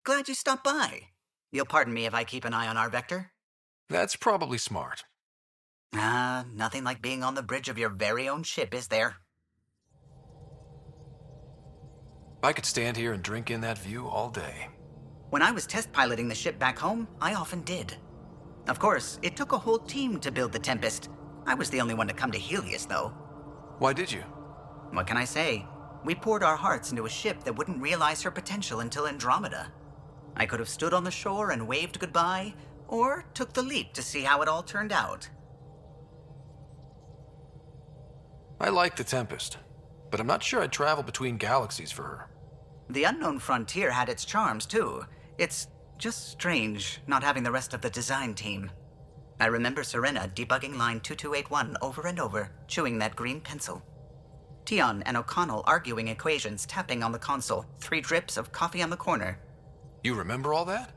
Glad you stopped by. You'll pardon me if I keep an eye on our vector? That's probably smart. Nothing like being on the bridge of your very own ship, is there? I could stand here and drink in that view all day. When I was test piloting the ship back home, I often did. Of course, it took a whole team to build the Tempest. I was the only one to come to Helios, though. Why did you? What can I say? We poured our hearts into a ship that wouldn't realize her potential until Andromeda. I could have stood on the shore and waved goodbye, or took the leap to see how it all turned out. I like the Tempest, but I'm not sure I'd travel between galaxies for her. The unknown frontier had its charms, too. It's just strange not having the rest of the design team. I remember Serena debugging line 2281 over and over, chewing that green pencil. Tion and O'Connell arguing equations, tapping on the console, 3 drips of coffee on the corner. You remember all that?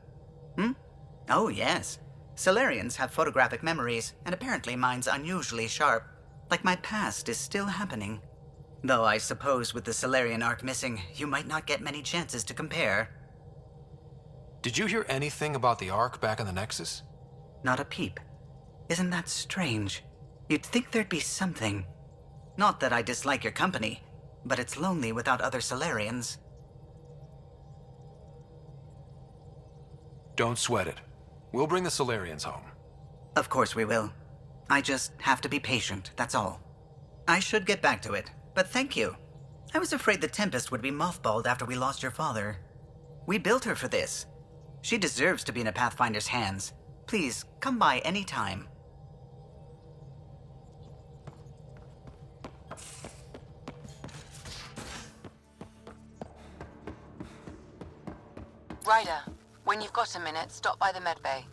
Oh, yes. Solarians have photographic memories, and apparently mine's unusually sharp. Like my past is still happening. Though I suppose with the Solarian arc missing, you might not get many chances to compare. Did you hear anything about the Ark back in the Nexus? Not a peep. Isn't that strange? You'd think there'd be something. Not that I dislike your company, but it's lonely without other Solarians. Don't sweat it. We'll bring the Solarians home. Of course we will. I just have to be patient, that's all. I should get back to it, but thank you. I was afraid the Tempest would be mothballed after we lost your father. We built her for this. She deserves to be in a Pathfinder's hands. Please, come by any time. Ryder, when you've got a minute, stop by the medbay.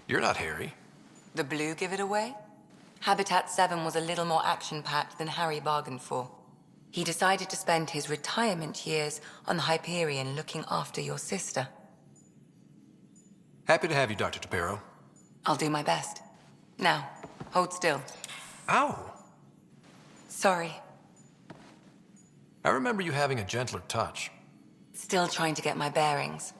You're not Harry. The blue give it away? Habitat 7 was a little more action-packed than Harry bargained for. He decided to spend his retirement years on the Hyperion looking after your sister. Happy to have you, Dr. Tapero. I'll do my best. Now, hold still. Ow! Sorry. I remember you having a gentler touch. Still trying to get my bearings.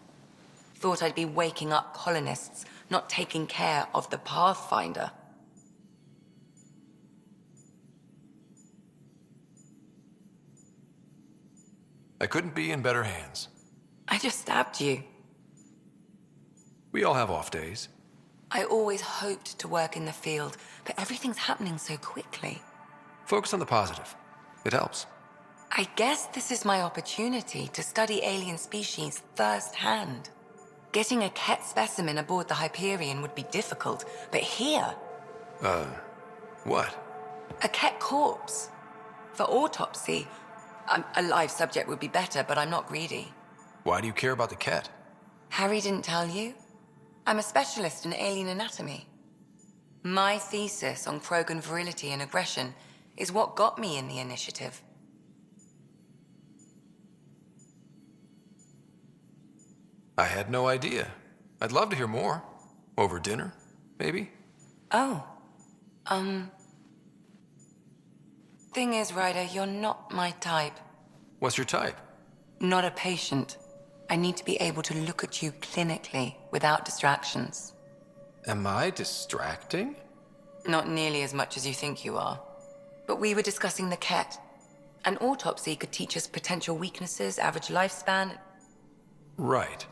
Thought I'd be waking up colonists, not taking care of the Pathfinder. I couldn't be in better hands. I just stabbed you. We all have off days. I always hoped to work in the field, but everything's happening so quickly. Focus on the positive. It helps. I guess this is my opportunity to study alien species firsthand. Getting a Ket specimen aboard the Hyperion would be difficult, but here... What? A Ket corpse. For autopsy. A live subject would be better, but I'm not greedy. Why do you care about the cat? Harry didn't tell you? I'm a specialist in alien anatomy. My thesis on Krogan virility and aggression is what got me in the initiative. I had no idea. I'd love to hear more. Over dinner, maybe? Oh. Thing is, Ryder, you're not my type. What's your type? Not a patient. I need to be able to look at you clinically without distractions. Am I distracting? Not nearly as much as you think you are. But we were discussing the Ket. An autopsy could teach us potential weaknesses, average lifespan. Right.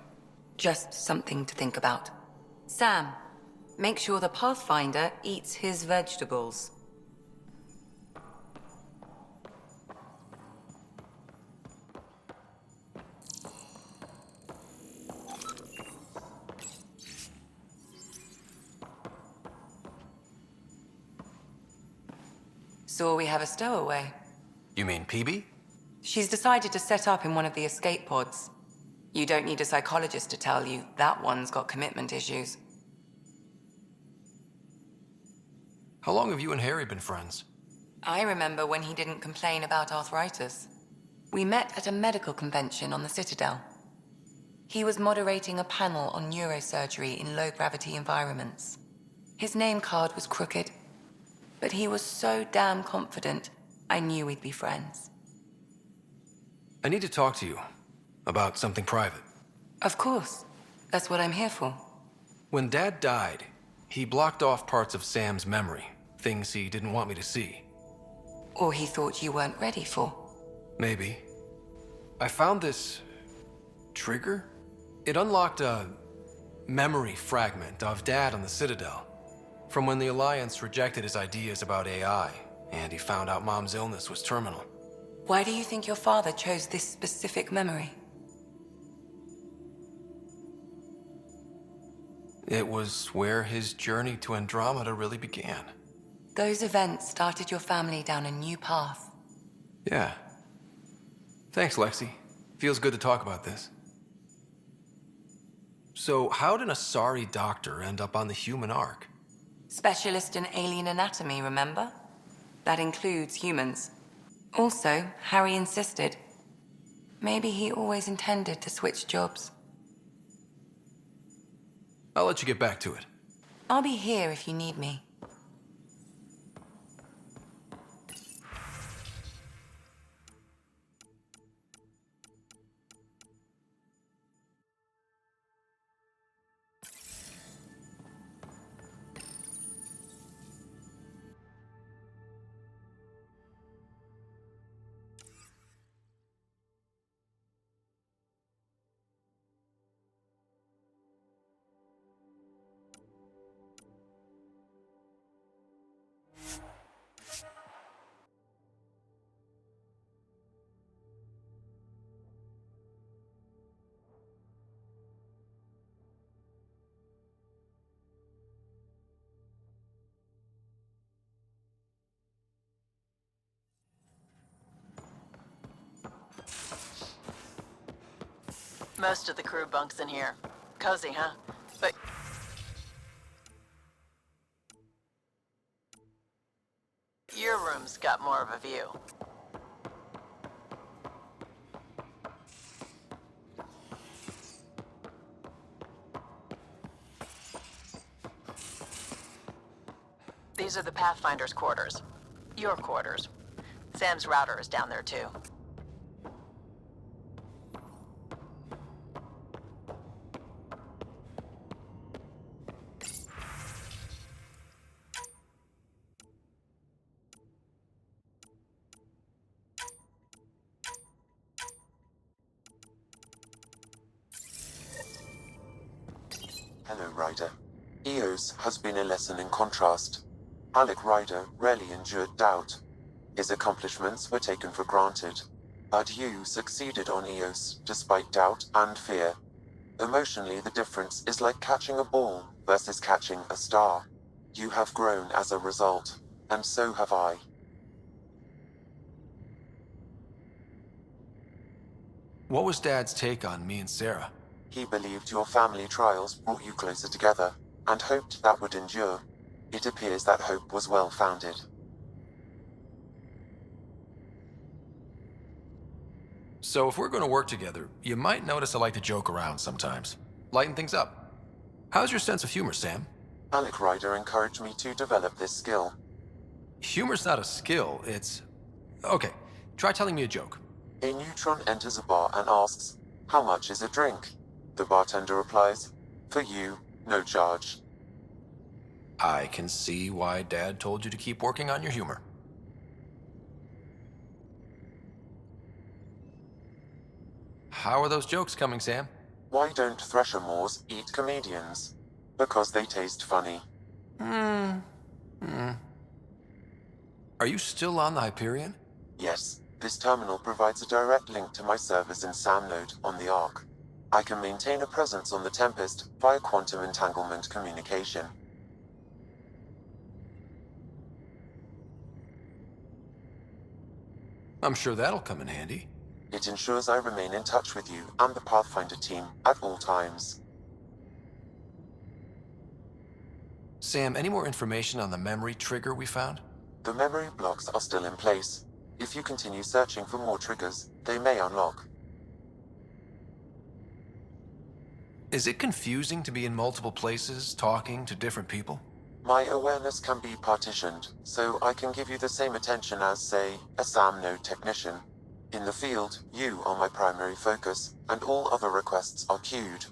Just something to think about. Sam, make sure the Pathfinder eats his vegetables. So we have a stowaway. You mean PB? She's decided to set up in one of the escape pods. You don't need a psychologist to tell you that one's got commitment issues. How long have you and Harry been friends? I remember when he didn't complain about arthritis. We met at a medical convention on the Citadel. He was moderating a panel on neurosurgery in low-gravity environments. His name card was crooked, but he was so damn confident, I knew we'd be friends. I need to talk to you about something private. Of course. That's what I'm here for. When Dad died, he blocked off parts of Sam's memory, things he didn't want me to see. Or he thought you weren't ready for. Maybe. I found this trigger. It unlocked a memory fragment of Dad on the Citadel, from when the Alliance rejected his ideas about AI, and he found out Mom's illness was terminal. Why do you think your father chose this specific memory? It was where his journey to Andromeda really began. Those events started your family down a new path. Yeah. Thanks, Lexi. Feels good to talk about this. So, how did a sorry doctor end up on the human ark? Specialist in alien anatomy, remember? That includes humans. Also, Harry insisted. Maybe he always intended to switch jobs. I'll let you get back to it. I'll be here if you need me. Most of the crew bunks in here. Cozy, huh? But more of a view. These are the Pathfinder's quarters. Your quarters. Sam's router is down there too. Hello, Ryder. Eos has been a lesson in contrast. Alec Ryder rarely endured doubt. His accomplishments were taken for granted. But you succeeded on Eos, despite doubt and fear. Emotionally, the difference is like catching a ball versus catching a star. You have grown as a result, and so have I. What was Dad's take on me and Sarah? He believed your family trials brought you closer together, and hoped that would endure. It appears that hope was well-founded. So if we're going to work together, you might notice I like to joke around sometimes. Lighten things up. How's your sense of humor, Sam? Alec Ryder encouraged me to develop this skill. Humor's not a skill, it's... Okay, try telling me a joke. A neutron enters a bar and asks, "How much is a drink?" The bartender replies, "For you, no charge." I can see why Dad told you to keep working on your humor. How are those jokes coming, Sam? Why don't Thresher Moors eat comedians? Because they taste funny. Are you still on the Hyperion? Yes, this terminal provides a direct link to my servers in SamNode on the Ark. I can maintain a presence on the Tempest via quantum entanglement communication. I'm sure that'll come in handy. It ensures I remain in touch with you and the Pathfinder team at all times. Sam, any more information on the memory trigger we found? The memory blocks are still in place. If you continue searching for more triggers, they may unlock. Is it confusing to be in multiple places, talking to different people? My awareness can be partitioned, so I can give you the same attention as, say, a SamNode technician. In the field, you are my primary focus, and all other requests are queued.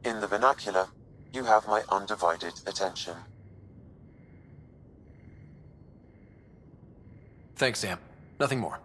In the vernacular, you have my undivided attention. Thanks, Sam. Nothing more.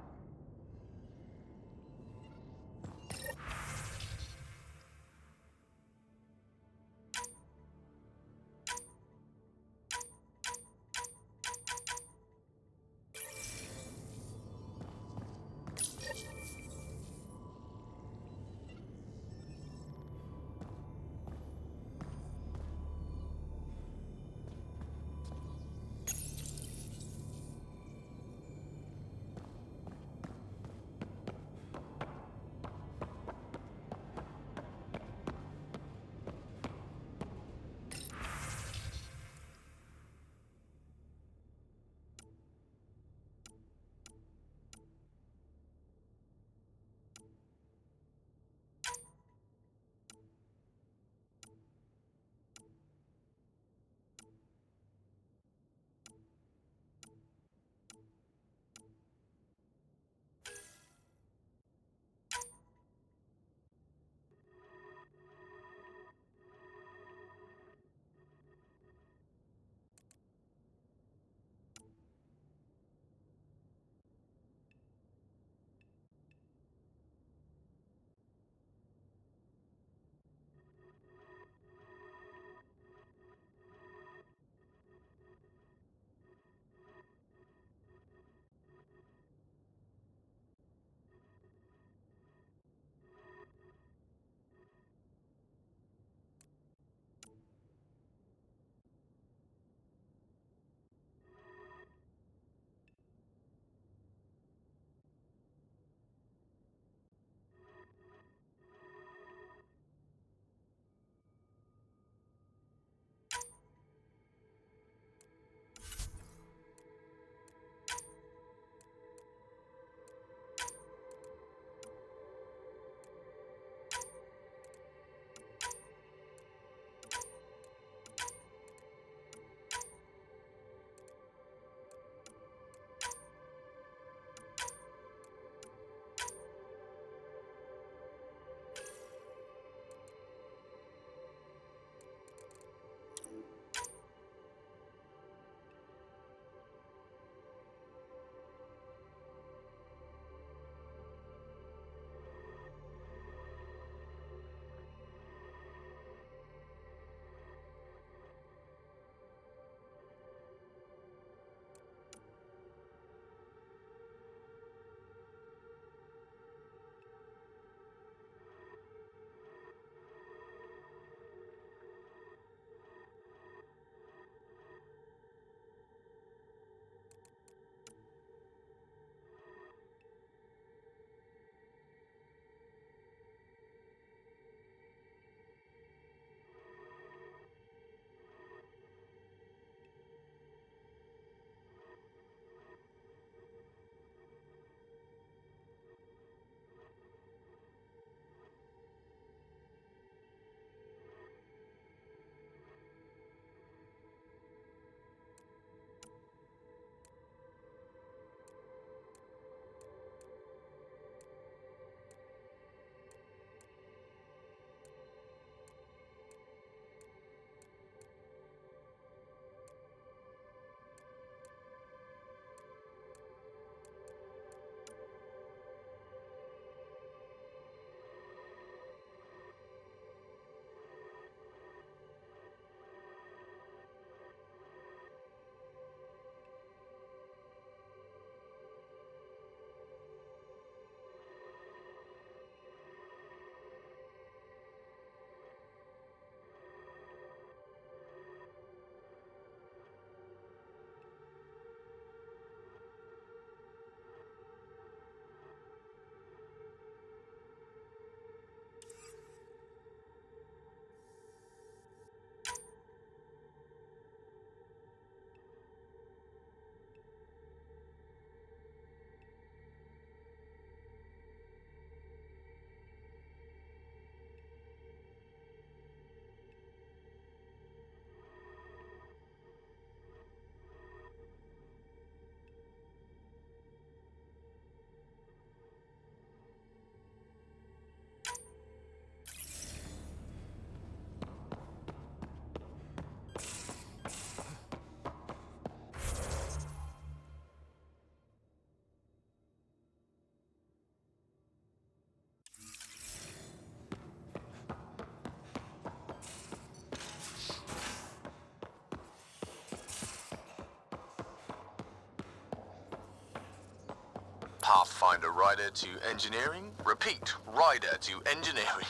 Pathfinder rider to engineering. Repeat, rider to engineering.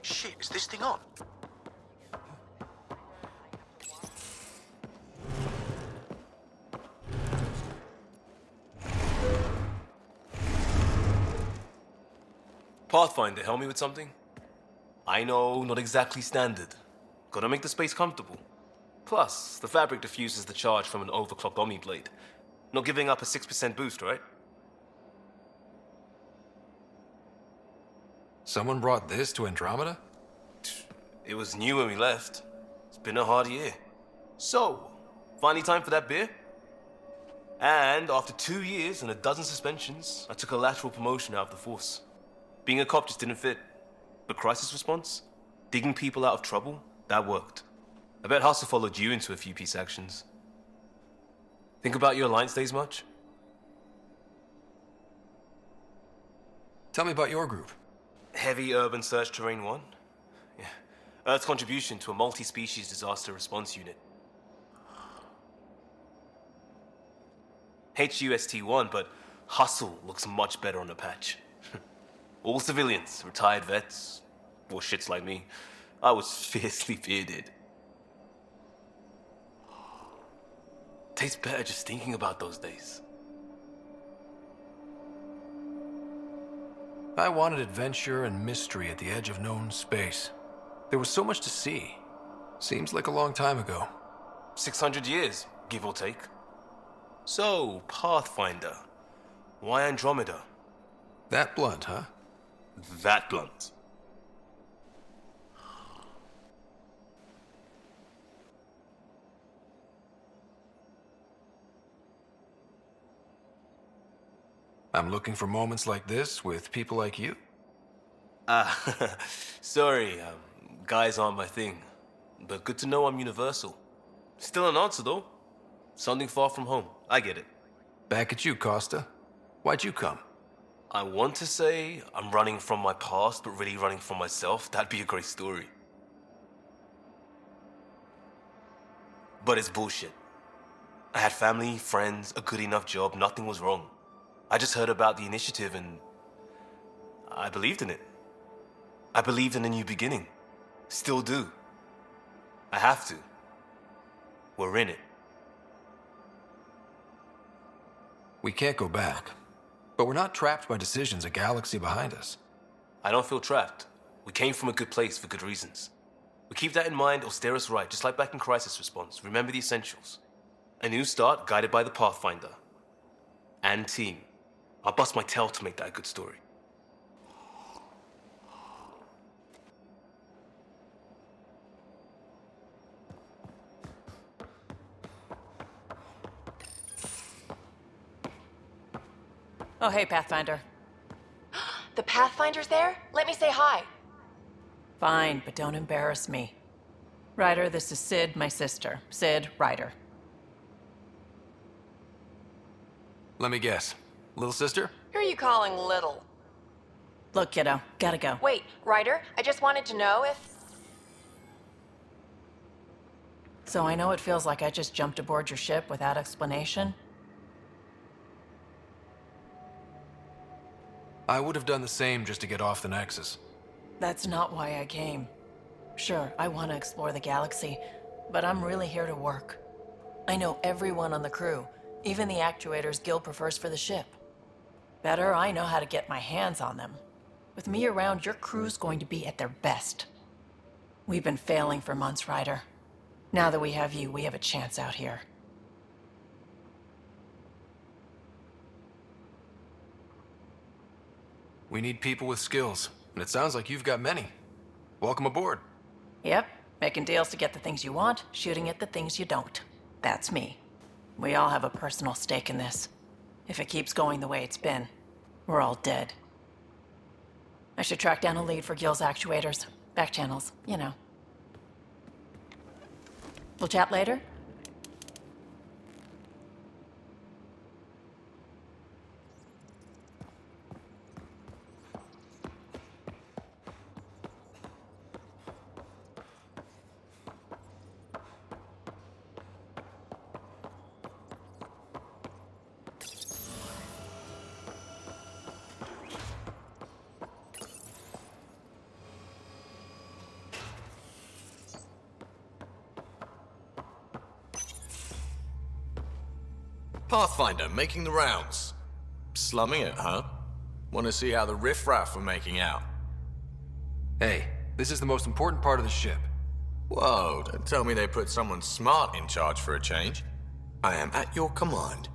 Shit, is this thing on? Pathfinder, help me with something? I know, not exactly standard. Gotta make the space comfortable. Plus, the fabric diffuses the charge from an overclocked Omni blade. Not giving up a 6% boost, right? Someone brought this to Andromeda? It was new when we left. It's been a hard year. So, finally time for that beer? And after 2 years and a dozen suspensions, I took a lateral promotion out of the force. Being a cop just didn't fit. But crisis response? Digging people out of trouble? That worked. I bet Hustle followed you into a few peace actions. Think about your Alliance days much? Tell me about your group. Heavy Urban Search Terrain 1? Yeah. Earth's contribution to a multi-species disaster response unit. HUST-1, but Hustle looks much better on the patch. All civilians, retired vets, or shits like me. I was fiercely bearded. Tastes better just thinking about those days. I wanted adventure and mystery at the edge of known space. There was so much to see. Seems like a long time ago. 600 years, give or take. So, Pathfinder. Why Andromeda? That blunt, huh? That blunt. I'm looking for moments like this with people like you. Sorry, guys aren't my thing. But good to know I'm universal. Still an answer, though. Something far from home. I get it. Back at you, Costa. Why'd you come? I want to say I'm running from my past, but really running from myself. That'd be a great story. But it's bullshit. I had family, friends, a good enough job, nothing was wrong. I just heard about the initiative and I believed in it. I believed in a new beginning. Still do. I have to. We're in it. We can't go back. But we're not trapped by decisions a galaxy behind us. I don't feel trapped. We came from a good place for good reasons. We keep that in mind or steer us right, just like back in Crisis Response. Remember the essentials. A new start guided by the Pathfinder. And team. I'll bust my tail to make that a good story. Oh, hey, Pathfinder. The Pathfinder's there? Let me say hi. Fine, but don't embarrass me. Ryder, this is Sid, my sister. Sid, Ryder. Let me guess. Little sister? Who are you calling little? Look, kiddo, gotta go. Wait, Ryder, I just wanted to know if... So I know it feels like I just jumped aboard your ship without explanation. I would have done the same just to get off the Nexus. That's not why I came. Sure, I want to explore the galaxy, but I'm really here to work. I know everyone on the crew, even the actuators Gil prefers for the ship. Better, I know how to get my hands on them. With me around, your crew's going to be at their best. We've been failing for months, Ryder. Now that we have you, we have a chance out here. We need people with skills, and it sounds like you've got many. Welcome aboard. Yep, making deals to get the things you want, shooting at the things you don't. That's me. We all have a personal stake in this. If it keeps going the way it's been, we're all dead. I should track down a lead for Gil's actuators. Back channels, you know. We'll chat later? Pathfinder, making the rounds. Slumming it, huh? Want to see how the riffraff are making out? Hey, this is the most important part of the ship. Whoa, don't tell me they put someone smart in charge for a change. I am at your command.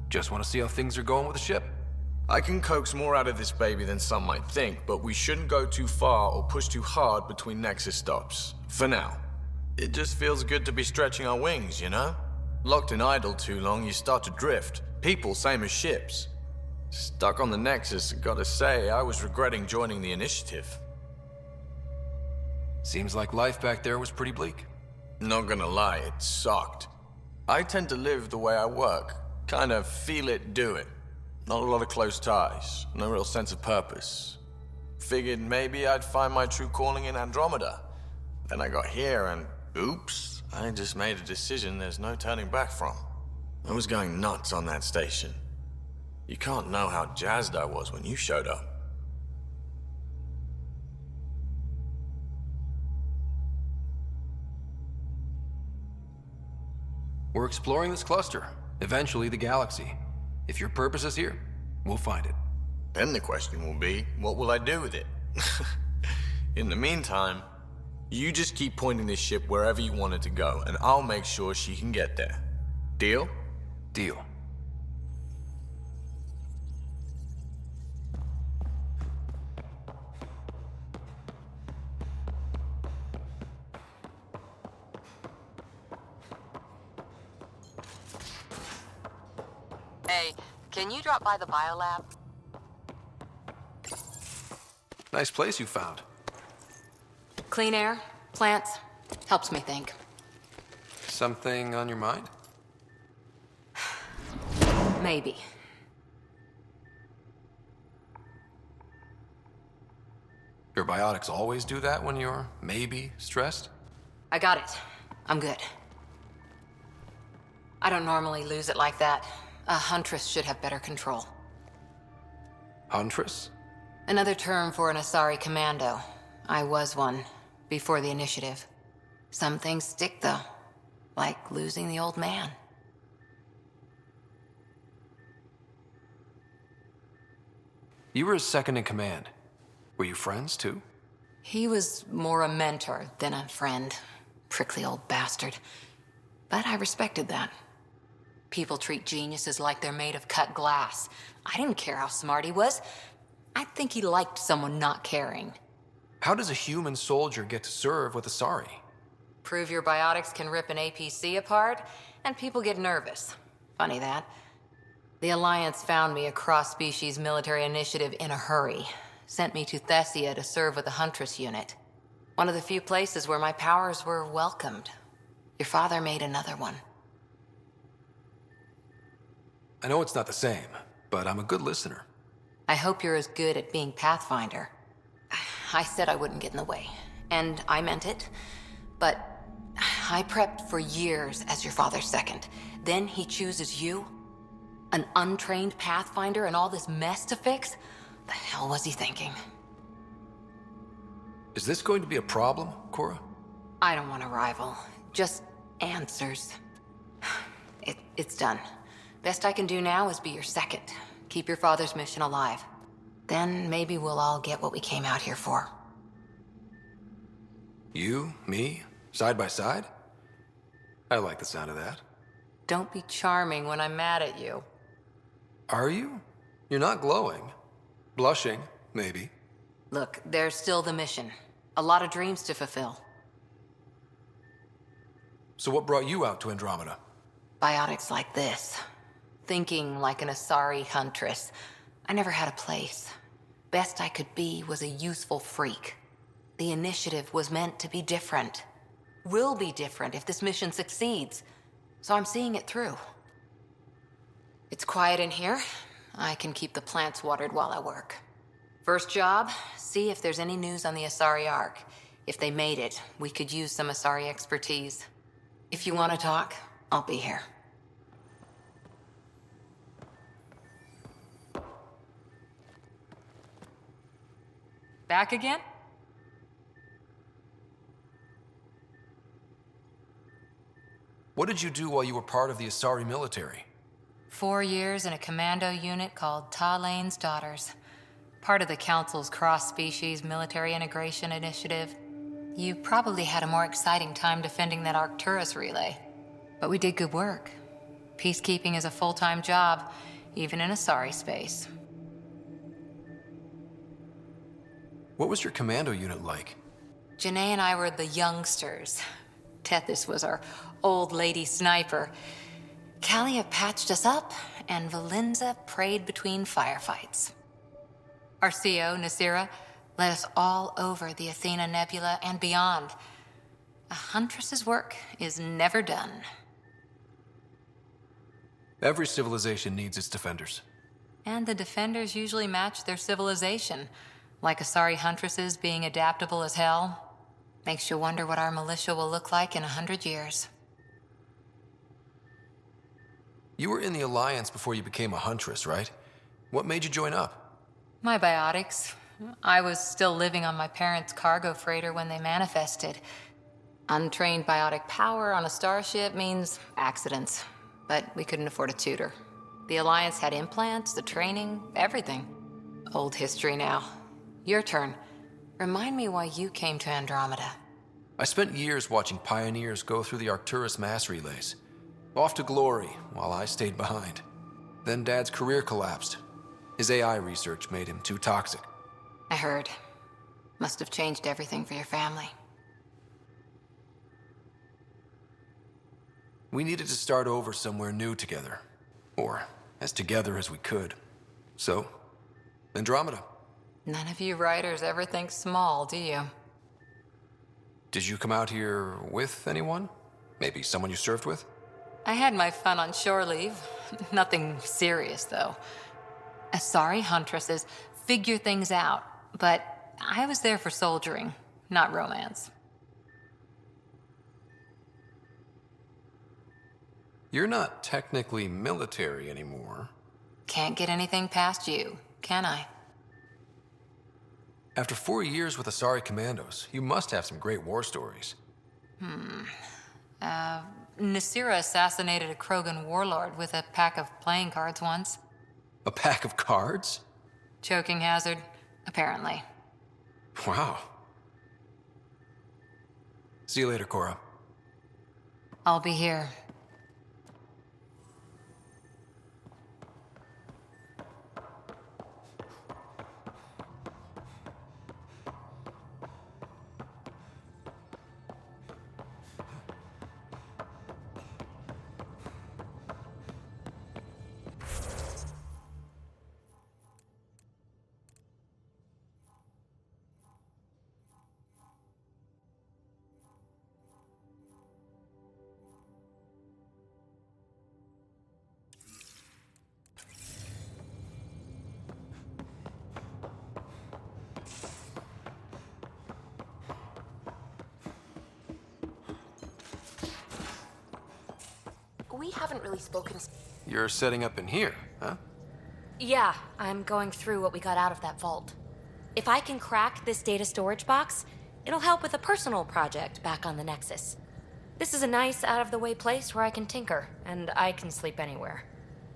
Just want to see how things are going with the ship. I can coax more out of this baby than some might think, but we shouldn't go too far or push too hard between Nexus stops. For now. It just feels good to be stretching our wings, you know? Locked in idle too long, you start to drift. People, same as ships. Stuck on the Nexus, gotta say, I was regretting joining the initiative. Seems like life back there was pretty bleak. Not gonna lie, it sucked. I tend to live the way I work. Kind of feel it, do it. Not a lot of close ties, no real sense of purpose. Figured maybe I'd find my true calling in Andromeda. Then I got here and, oops, I just made a decision there's no turning back from. I was going nuts on that station. You can't know how jazzed I was when you showed up. We're exploring this cluster, eventually the galaxy. If your purpose is here, we'll find it. Then the question will be, what will I do with it? In the meantime, you just keep pointing this ship wherever you want it to go, and I'll make sure she can get there. Deal? Deal. Hey, can you drop by the biolab? Nice place you found. Clean air, plants, helps me think. Something on your mind? Maybe. Your biotics always do that when you're maybe stressed? I got it. I'm good. I don't normally lose it like that. A huntress should have better control. Huntress? Another term for an Asari commando. I was one, before the initiative. Some things stick, though. Like losing the old man. You were his second in command. Were you friends, too? He was more a mentor than a friend. Prickly old bastard. But I respected that. People treat geniuses like they're made of cut glass. I didn't care how smart he was. I think he liked someone not caring. How does a human soldier get to serve with Asari? Prove your biotics can rip an APC apart, and people get nervous. Funny that. The Alliance found me a cross-species military initiative in a hurry. Sent me to Thessia to serve with the Huntress unit. One of the few places where my powers were welcomed. Your father made another one. I know it's not the same, but I'm a good listener. I hope you're as good at being Pathfinder. I said I wouldn't get in the way, and I meant it. But I prepped for years as your father's second. Then he chooses you? An untrained Pathfinder and all this mess to fix? The hell was he thinking? Is this going to be a problem, Cora? I don't want a rival. Just answers. It's done. Best I can do now is be your second. Keep your father's mission alive. Then maybe we'll all get what we came out here for. You, me, side by side? I like the sound of that. Don't be charming when I'm mad at you. Are you? You're not glowing. Blushing, maybe. Look, there's still the mission. A lot of dreams to fulfill. So what brought you out to Andromeda? Biotics like this. Thinking like an Asari huntress. I never had a place. Best I could be was a useful freak. The initiative was meant to be different. Will be different if this mission succeeds. So I'm seeing it through. It's quiet in here. I can keep the plants watered while I work. First job, see if there's any news on the Asari Ark. If they made it, we could use some Asari expertise. If you want to talk, I'll be here. Back again? What did you do while you were part of the Asari military? 4 years in a commando unit called Ta Lane's Daughters. Part of the Council's cross-species military integration initiative. You probably had a more exciting time defending that Arcturus relay. But we did good work. Peacekeeping is a full-time job, even in a sorry space. What was your commando unit like? Janae and I were the youngsters. Tethys was our old lady sniper. Callia patched us up, and Valenza prayed between firefights. Our CO, Nasira, led us all over the Athena Nebula and beyond. A huntress's work is never done. Every civilization needs its defenders. And the defenders usually match their civilization, like Asari huntresses being adaptable as hell. Makes you wonder what our militia will look like in 100 years. You were in the Alliance before you became a huntress, right? What made you join up? My biotics. I was still living on my parents' cargo freighter when they manifested. Untrained biotic power on a starship means accidents, but we couldn't afford a tutor. The Alliance had implants, the training, everything. Old history now. Your turn. Remind me why you came to Andromeda. I spent years watching pioneers go through the Arcturus mass relays. Off to glory, while I stayed behind. Then Dad's career collapsed. His AI research made him too toxic. I heard. Must have changed everything for your family. We needed to start over somewhere new together. Or as together as we could. So, Andromeda. None of you writers ever think small, do you? Did you come out here with anyone? Maybe someone you served with? I had my fun on shore leave. Nothing serious, though. Asari huntresses figure things out, but I was there for soldiering, not romance. You're not technically military anymore. Can't get anything past you, can I? After 4 years with Asari Commandos, you must have some great war stories. Nasira assassinated a Krogan warlord with a pack of playing cards once. A pack of cards? Choking hazard, apparently. Wow. See you later, Cora. I'll be here. We haven't really spoken. You're setting up in here, huh? Yeah, I'm going through what we got out of that vault. If I can crack this data storage box, it'll help with a personal project back on the Nexus. This is a nice, out-of-the-way place where I can tinker, and I can sleep anywhere.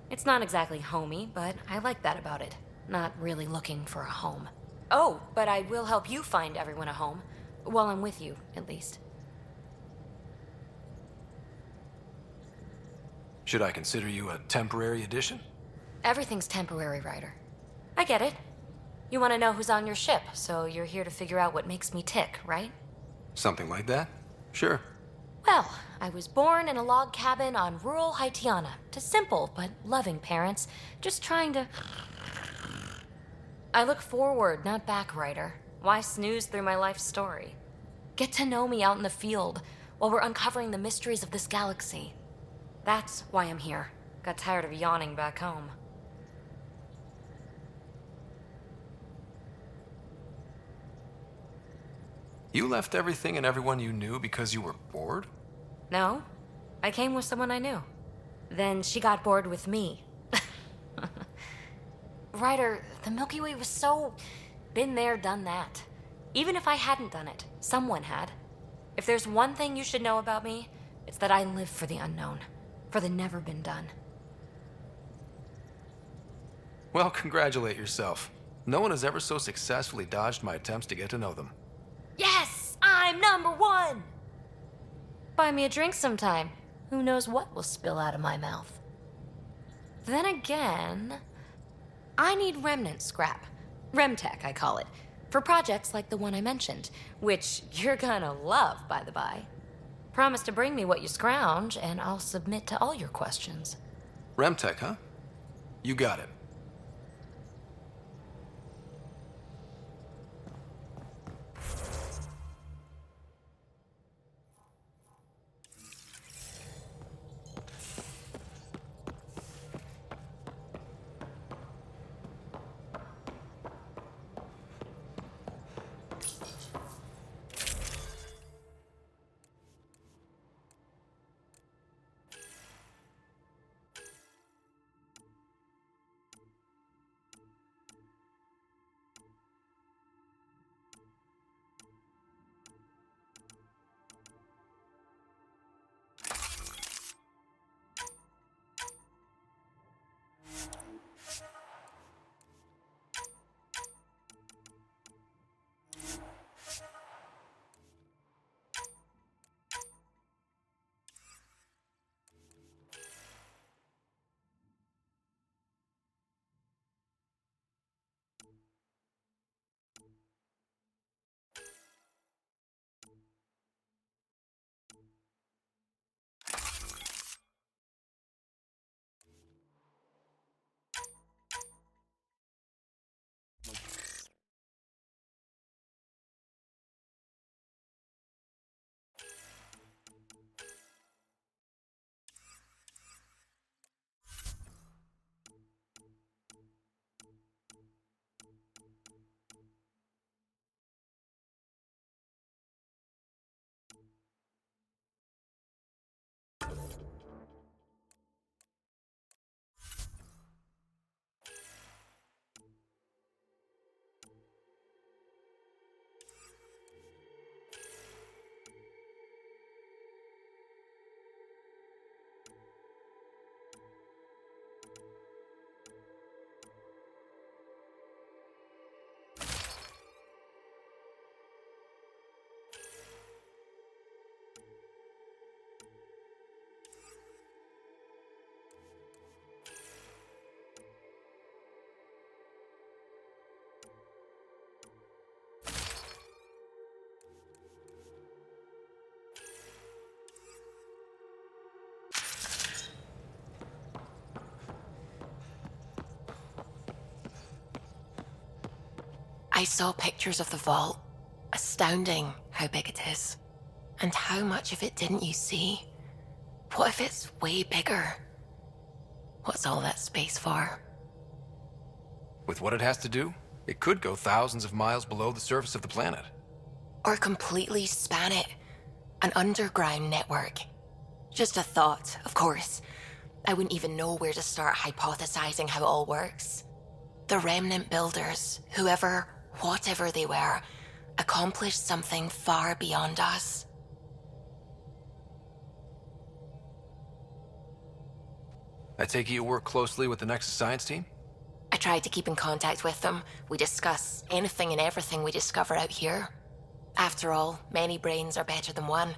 It's not exactly homey, but I like that about it. Not really looking for a home. Oh, but I will help you find everyone a home. While I'm with you, at least. Should I consider you a temporary addition? Everything's temporary, Ryder. I get it. You want to know who's on your ship, so you're here to figure out what makes me tick, right? Something like that? Sure. Well, I was born in a log cabin on rural Haitiana to simple but loving parents, just trying to... I look forward, not back, Ryder. Why snooze through my life story? Get to know me out in the field while we're uncovering the mysteries of this galaxy. That's why I'm here. Got tired of yawning back home. You left everything and everyone you knew because you were bored? No, I came with someone I knew. Then she got bored with me. Ryder, the Milky Way was so... been there, done that. Even if I hadn't done it, someone had. If there's one thing you should know about me, it's that I live for the unknown. For the never been done. Well, congratulate yourself. No one has ever so successfully dodged my attempts to get to know them. Yes, I'm #1! Buy me a drink sometime. Who knows what will spill out of my mouth. Then again, I need remnant scrap. Remtech, I call it. For projects like the one I mentioned, which you're gonna love, by the by. Promise to bring me what you scrounge, and I'll submit to all your questions. Remtech, huh? You got it. I saw pictures of the vault. Astounding how big it is. And how much of it didn't you see? What if it's way bigger? What's all that space for? With what it has to do, it could go thousands of miles below the surface of the planet. Or completely span it. An underground network. Just a thought, of course. I wouldn't even know where to start hypothesizing how it all works. The remnant builders, whoever, whatever they were, accomplished something far beyond us. I take it you work closely with the Nexus science team? I tried to keep in contact with them. We discuss anything and everything we discover out here. After all, many brains are better than one,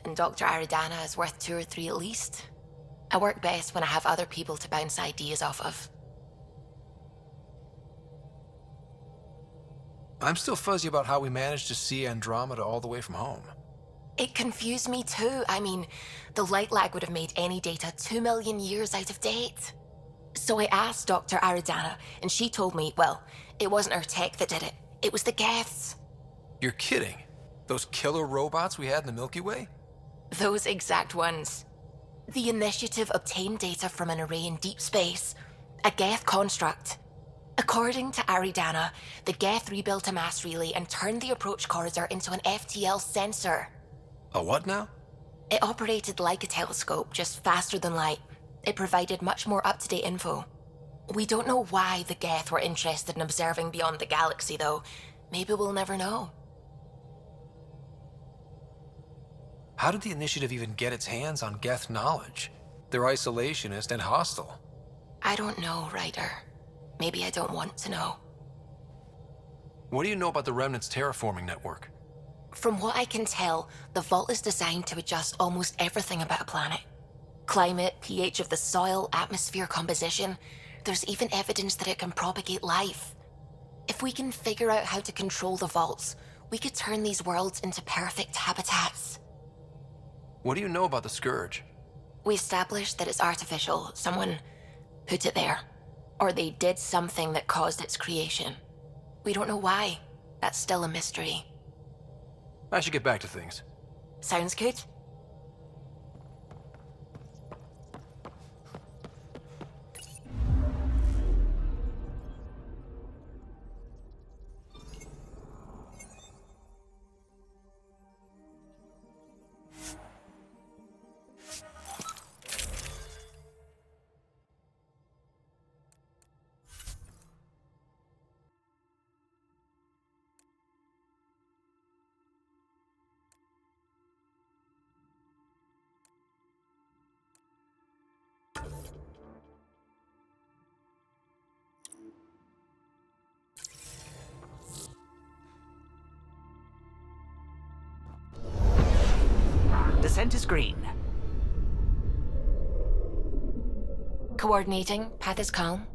and Dr. Aridana is worth 2 or 3 at least. I work best when I have other people to bounce ideas off of. I'm still fuzzy about how we managed to see Andromeda all the way from home. It confused me too. I mean, the light lag would have made any data 2 million years out of date. So I asked Dr. Aridana, and she told me, well, it wasn't her tech that did it. It was the Geths. You're kidding. Those killer robots we had in the Milky Way? Those exact ones. The Initiative obtained data from an array in deep space, a Geth construct. According to Aridana, the Geth rebuilt a mass relay and turned the approach corridor into an FTL sensor. A what now? It operated like a telescope, just faster than light. It provided much more up-to-date info. We don't know why the Geth were interested in observing beyond the galaxy, though. Maybe we'll never know. How did the Initiative even get its hands on Geth knowledge? They're isolationist and hostile. I don't know, Ryder. maybe I don't want to know. What do you know about the Remnant's terraforming network? From what I can tell, the vault is designed to adjust almost everything about a planet. Climate, pH of the soil, atmosphere composition. There's even evidence that it can propagate life. If we can figure out how to control the vaults, we could turn these worlds into perfect habitats. What do you know about the Scourge? We established that it's artificial. Someone put it there. Or they did something that caused its creation. We don't know why. That's still a mystery. I should get back to things. Sounds good. Descent is green. Coordinating. Path is calm.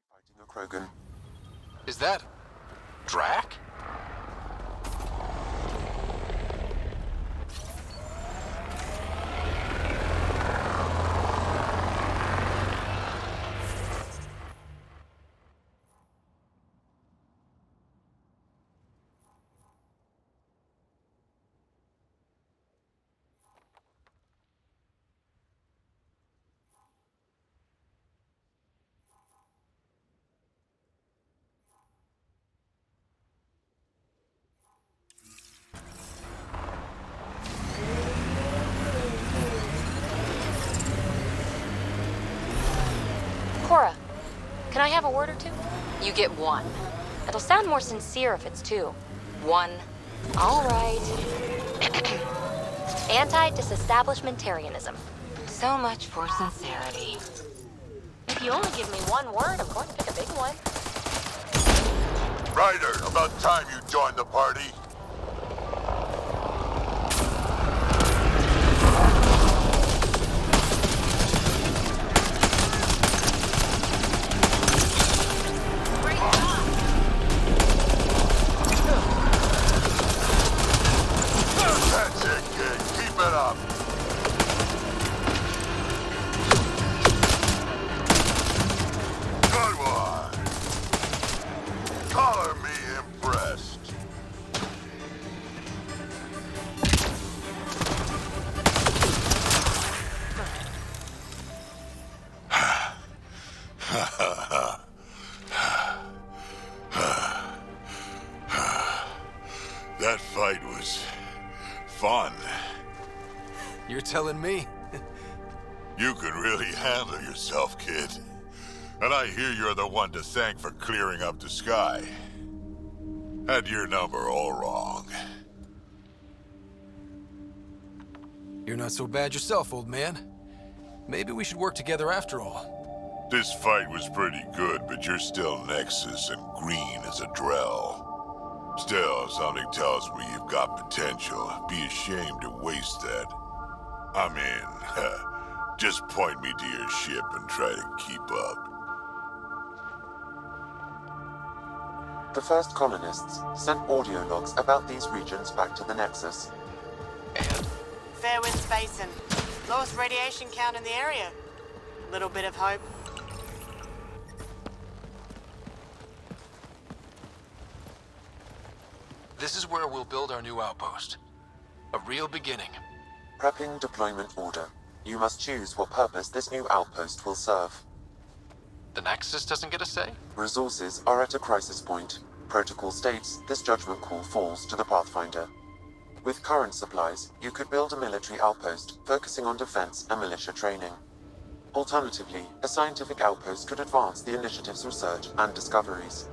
Fighting a Krogan. Is that... Drac? Cora, can I have a word or two? You get one. It'll sound more sincere if it's two. One. All right. Anti-disestablishmentarianism. So much for sincerity. If you only give me one word, I'm going to pick a big one. Ryder, about time you joined the party. That's it, kid. Keep it up. Good one. Color me impressed. That fight was fun. You're telling me? You could really handle yourself, kid. And I hear you're the one to thank for clearing up the sky. Had your number all wrong. You're not so bad yourself, old man. Maybe we should work together after all. This fight was pretty good, but you're still Nexus and green as a Drell. Still, something tells me you've got potential. Be ashamed to waste that. I mean, just point me to your ship and try to keep up. The first colonists sent audio logs about these regions back to the Nexus. Fairwinds Basin. Lowest radiation count in the area. Little bit of hope. This is where we'll build our new outpost. A real beginning. Prepping deployment order. You must choose what purpose this new outpost will serve. The Nexus doesn't get a say? Resources are at a crisis point. Protocol states this judgment call falls to the Pathfinder. With current supplies, you could build a military outpost focusing on defense and militia training. Alternatively, a scientific outpost could advance the initiative's research and discoveries.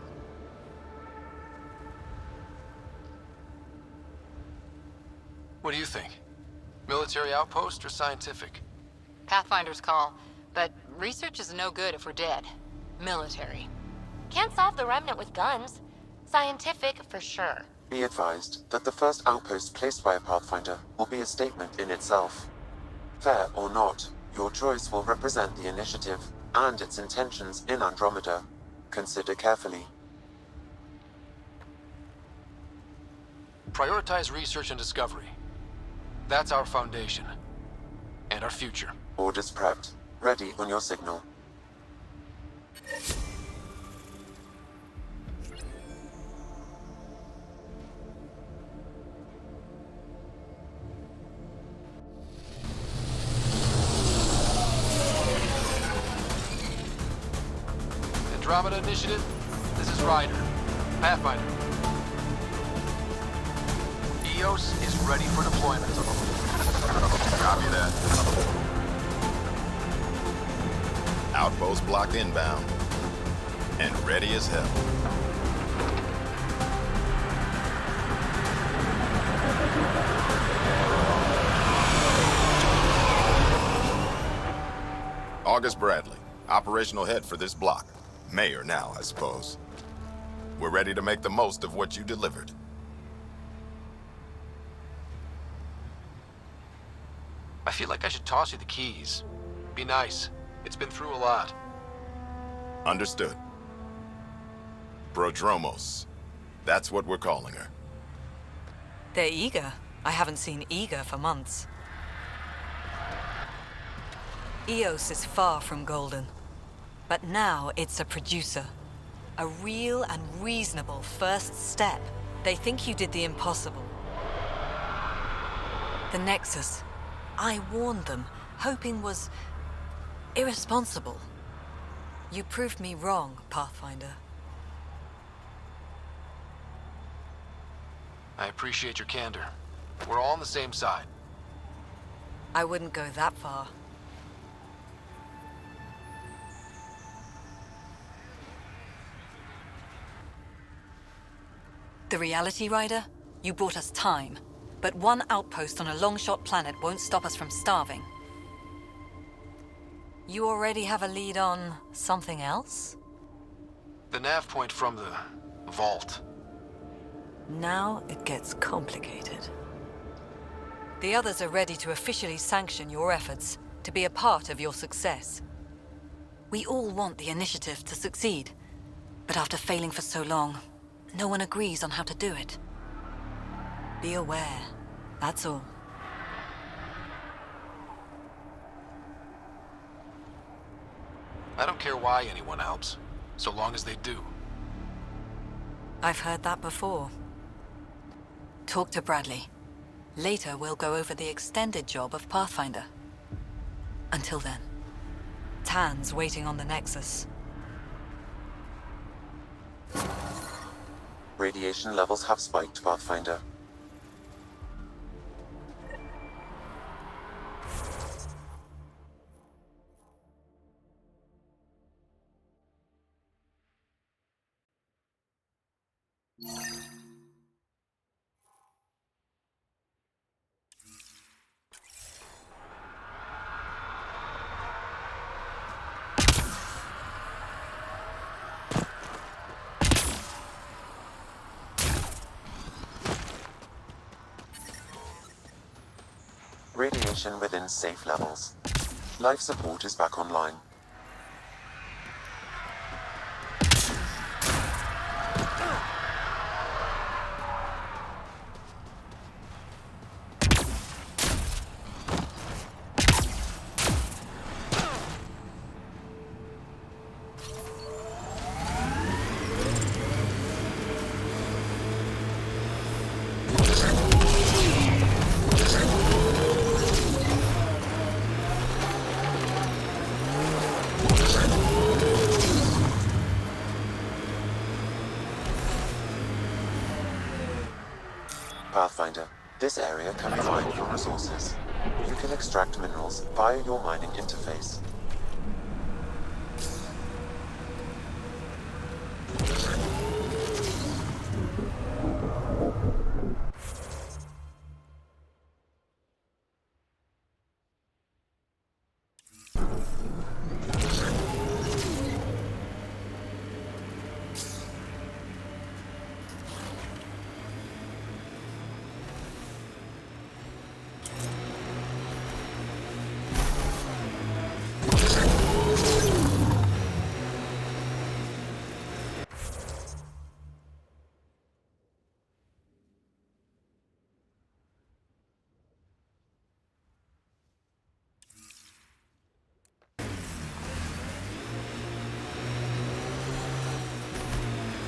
What do you think? Military outpost or scientific? Pathfinder's call, but research is no good if we're dead. Military. Can't solve the remnant with guns. Scientific for sure. Be advised that the first outpost placed by a Pathfinder will be a statement in itself. Fair or not, your choice will represent the initiative and its intentions in Andromeda. Consider carefully. Prioritize research and discovery. That's our foundation. And our future. Orders prepped. Ready on your signal. Andromeda Initiative, this is Ryder. Pathfinder. EOS is ready for deployment. Copy that. Outpost blocked inbound. And ready as hell. August Bradley, operational head for this block. Mayor now, I suppose. We're ready to make the most of what you delivered. I feel like I should toss you the keys. Be nice. It's been through a lot. Understood. Prodromos. That's what we're calling her. They're eager. I haven't seen eager for months. EOS is far from golden. But now it's a producer. A real and reasonable first step. They think you did the impossible. The Nexus. I warned them, hoping was irresponsible. You proved me wrong, Pathfinder. I appreciate your candor. We're all on the same side. I wouldn't go that far. The Reality Rider? You bought us time. But one outpost on a long-shot planet won't stop us from starving. You already have a lead on something else? The nav point from the vault. Now it gets complicated. The others are ready to officially sanction your efforts, to be a part of your success. We all want the initiative to succeed, but after failing for so long, no one agrees on how to do it. Be aware, that's all. I don't care why anyone helps, so long as they do. I've heard that before. Talk to Bradley. Later, we'll go over the extended job of Pathfinder. Until then, Tan's waiting on the Nexus. Radiation levels have spiked, Pathfinder. Radiation within safe levels. Life support is back online. Pathfinder, this area can be mined for resources. You can extract minerals via your mining interface.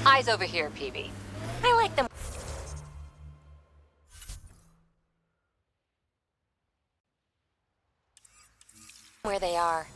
Eyes over here, PB. I like them where they are.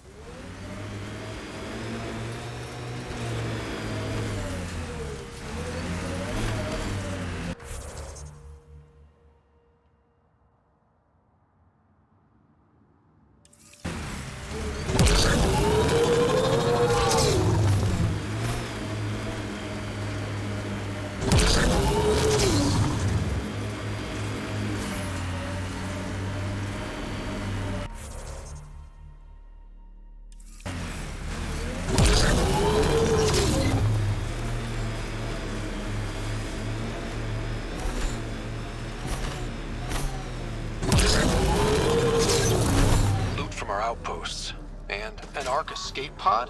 Outposts. And an Ark escape pod?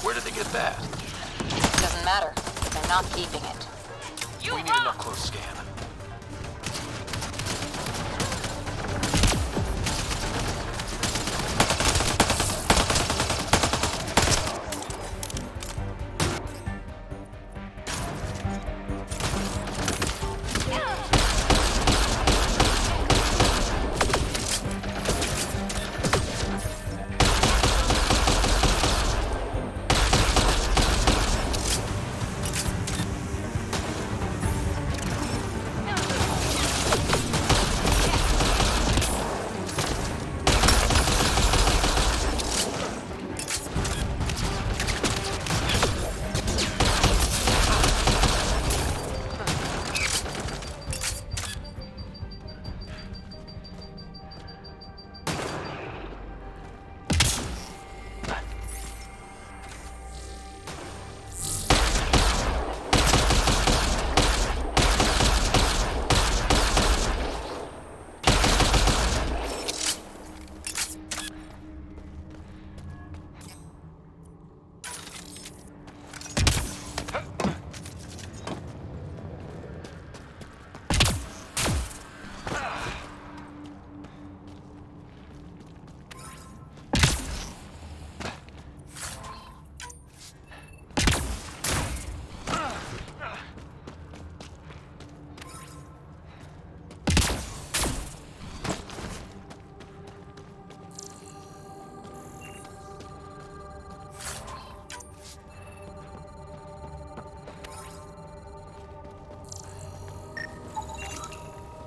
Where did they get that? Doesn't matter. They're not keeping it. We need an up-close scan.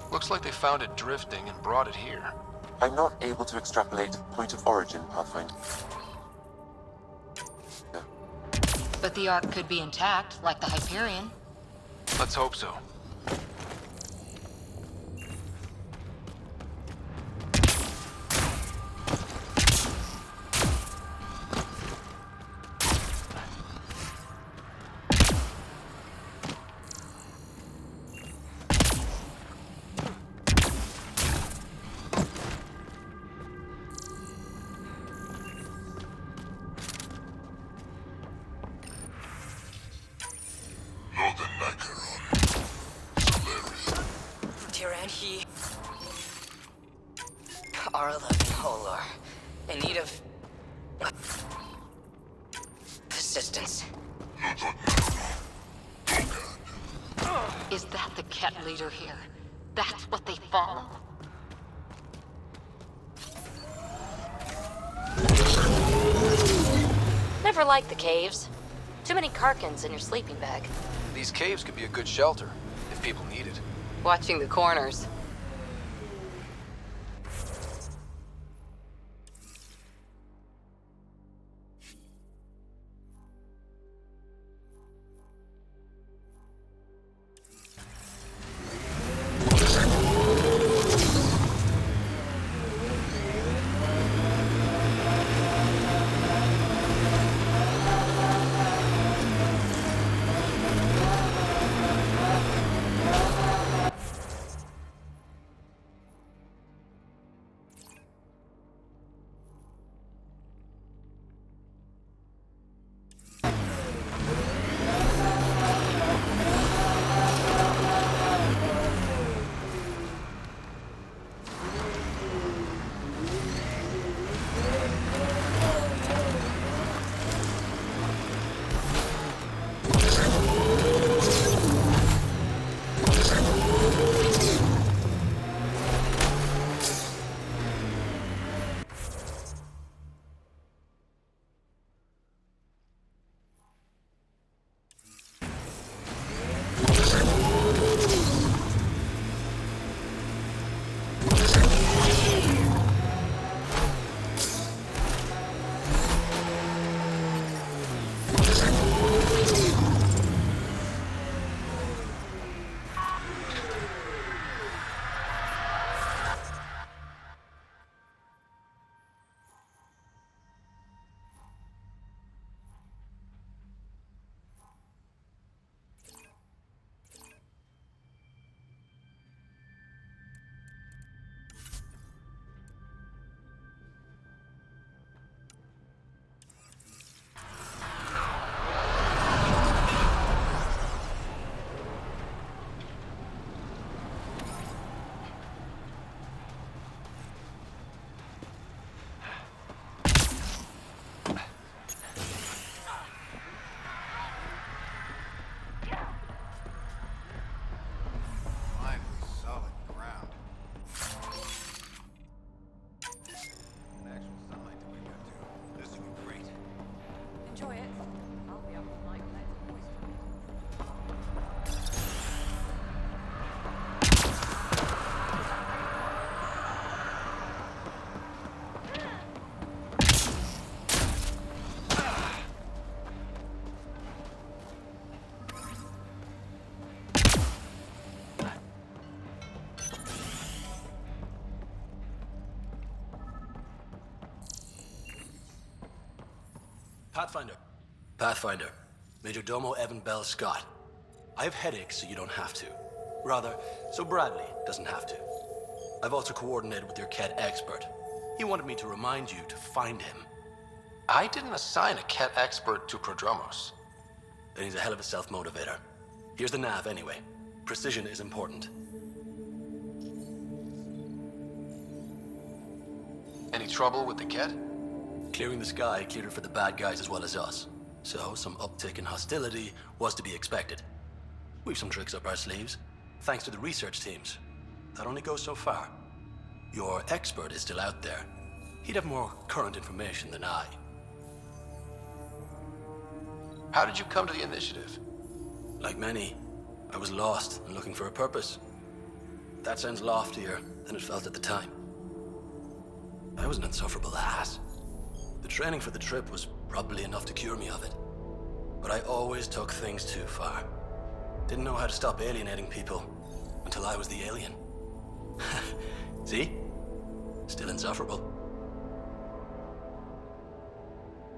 Looks like they found it drifting and brought it here. I'm not able to extrapolate point of origin, Pathfinder. But the Ark could be intact, like the Hyperion. Let's hope so. frontier and he are living Holor in need of assistance. Is that the cat leader here? That's what they follow? Never liked the caves. Too many Karkins in your sleeping bag. These caves could be a good shelter, if people need it. Watching the corners. Pathfinder. Pathfinder. Major Domo Evan Bell Scott. I have headaches, so you don't have to. Rather, so Bradley doesn't have to. I've also coordinated with your Ket expert. He wanted me to remind you to find him. I didn't assign a Ket expert to Prodromos. Then he's a hell of a self-motivator. Here's the nav anyway. Precision is important. Any trouble with the Ket? Clearing the sky cleared it for the bad guys as well as us. So, some uptick in hostility was to be expected. We've some tricks up our sleeves, thanks to the research teams. That only goes so far. Your expert is still out there. He'd have more current information than I. How did you come to the initiative? Like many, I was lost and looking for a purpose. That sounds loftier than it felt at the time. I was an insufferable ass. The training for the trip was probably enough to cure me of it. But I always took things too far. Didn't know how to stop alienating people until I was the alien. See? Still insufferable.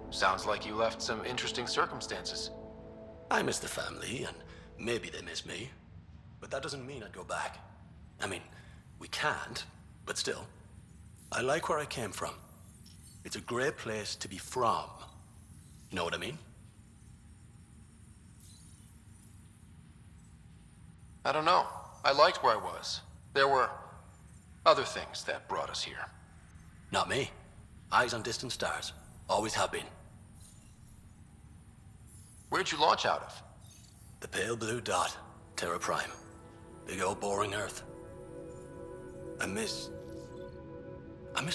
Sounds like you left some interesting circumstances. I miss the family, and maybe they miss me. But that doesn't mean I'd go back. I mean, we can't, but still. I like where I came from. It's a great place to be from. You know what I mean? I don't know. I liked where I was. There were other things that brought us here. Not me. Eyes on distant stars. Always have been. Where'd you launch out of? The pale blue dot. Terra Prime. Big old boring Earth. I miss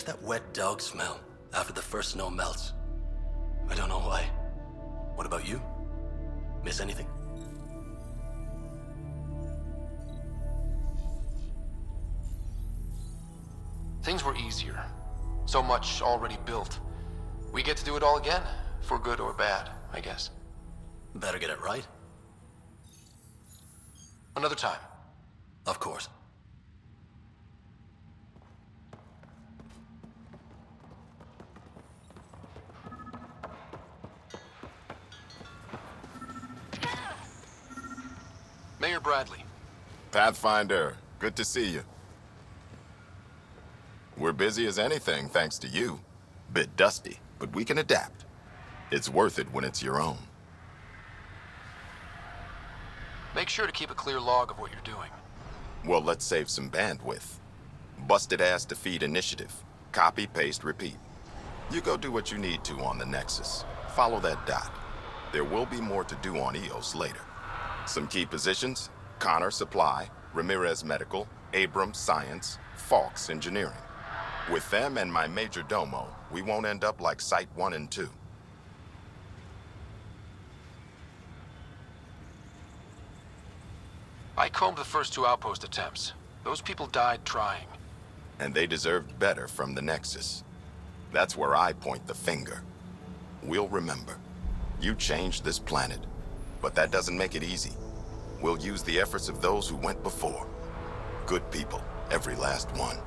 that wet dog smell after the first snow melts. I don't know why. What about you? Miss anything? Things were easier. So much already built. We get to do it all again, for good or bad, I guess. Better get it right. Another time. Of course. Mayor Bradley. Pathfinder, good to see you. We're busy as anything, thanks to you. Bit dusty, but we can adapt. It's worth it when it's your own. Make sure to keep a clear log of what you're doing. Well, let's save some bandwidth. Busted ass defeat initiative. Copy, paste, repeat. You go do what you need to on the Nexus. Follow that dot. There will be more to do on EOS later. Some key positions: Connor Supply, Ramirez Medical, Abrams Science, Falks Engineering. With them and my major domo, we won't end up like Site 1 and 2. I combed the first 2 outpost attempts. Those people died trying. And they deserved better from the Nexus. That's where I point the finger. We'll remember. You changed this planet. But that doesn't make it easy. We'll use the efforts of those who went before. Good people, every last one.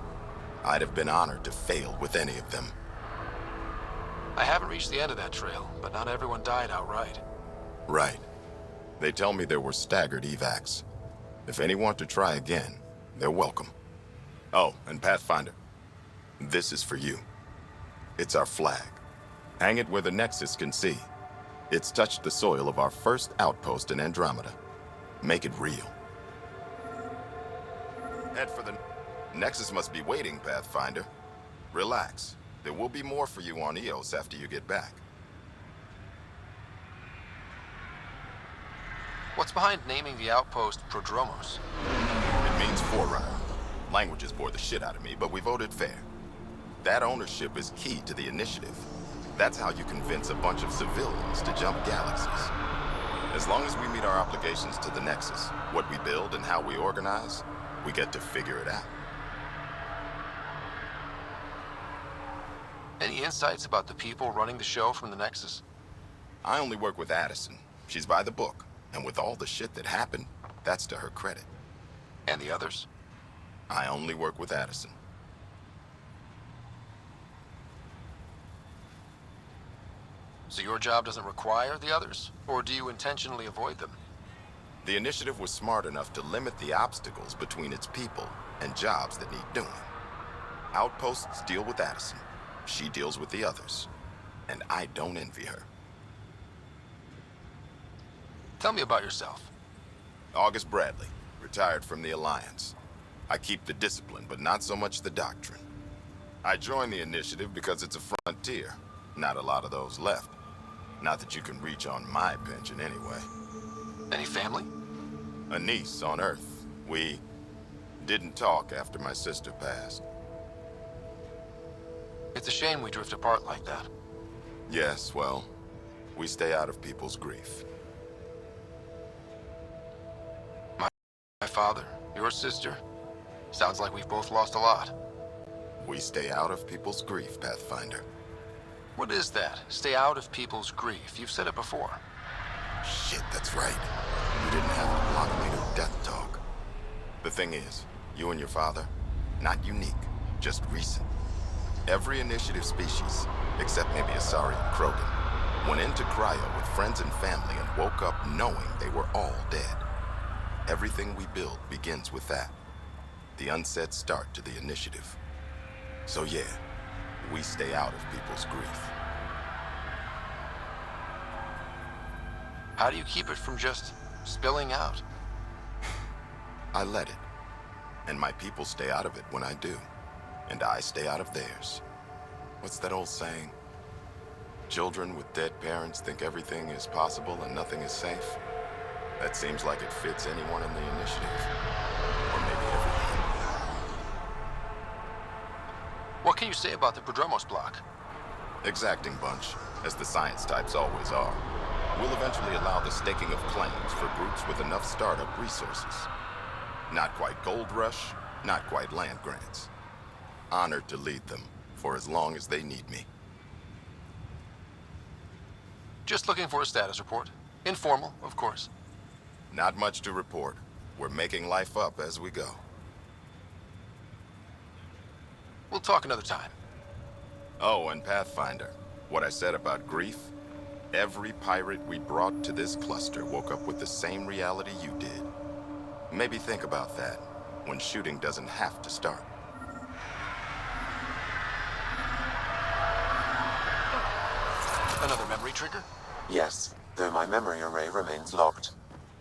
I'd have been honored to fail with any of them. I haven't reached the end of that trail, but not everyone died outright. Right. They tell me there were staggered evacs. If any want to try again, they're welcome. Oh, and Pathfinder, this is for you. It's our flag. Hang it where the Nexus can see. It's touched the soil of our first outpost in Andromeda. Make it real. Head for the Nexus must be waiting, Pathfinder. Relax. There will be more for you on EOS after you get back. What's behind naming the outpost Prodromos? It means forerunner. Languages bore the shit out of me, but we voted fair. That ownership is key to the initiative. That's how you convince a bunch of civilians to jump galaxies. As long as we meet our obligations to the Nexus, what we build and how we organize, we get to figure it out. Any insights about the people running the show from the Nexus? I only work with Addison. She's by the book. And with all the shit that happened, that's to her credit. And the others? I only work with Addison. So your job doesn't require the others? Or do you intentionally avoid them? The initiative was smart enough to limit the obstacles between its people and jobs that need doing. Outposts deal with Addison. She deals with the others. And I don't envy her. Tell me about yourself. August Bradley, retired from the Alliance. I keep the discipline, but not so much the doctrine. I joined the initiative because it's a frontier. Not a lot of those left. Not that you can reach on my pension anyway. Any family? A niece on Earth. We didn't talk after my sister passed. It's a shame we drift apart like that. Yes, well, we stay out of people's grief. My father, your sister. Sounds like we've both lost a lot. We stay out of people's grief, Pathfinder. What is that? Stay out of people's grief. You've said it before. Shit, that's right. You didn't have to block me to death talk. The thing is, you and your father, not unique, just recent. Every initiative species, except maybe Asari and Krogan, went into cryo with friends and family and woke up knowing they were all dead. Everything we build begins with that. The unsaid start to the initiative. So yeah, we stay out of people's grief. How do you keep it from just spilling out? I let it. And my people stay out of it when I do. And I stay out of theirs. What's that old saying? Children with dead parents think everything is possible and nothing is safe. That seems like it fits anyone in the initiative. Or maybe everyone. What can you say about the Prodromos block? Exacting bunch, as the science types always are. We'll eventually allow the staking of claims for groups with enough startup resources. Not quite gold rush, not quite land grants. Honored to lead them, for as long as they need me. Just looking for a status report. Informal, of course. Not much to report. We're making life up as we go. We'll talk another time. Oh, and Pathfinder, what I said about grief? Every pirate we brought to this cluster woke up with the same reality you did. Maybe think about that, when shooting doesn't have to start. Another memory trigger? Yes, though my memory array remains locked.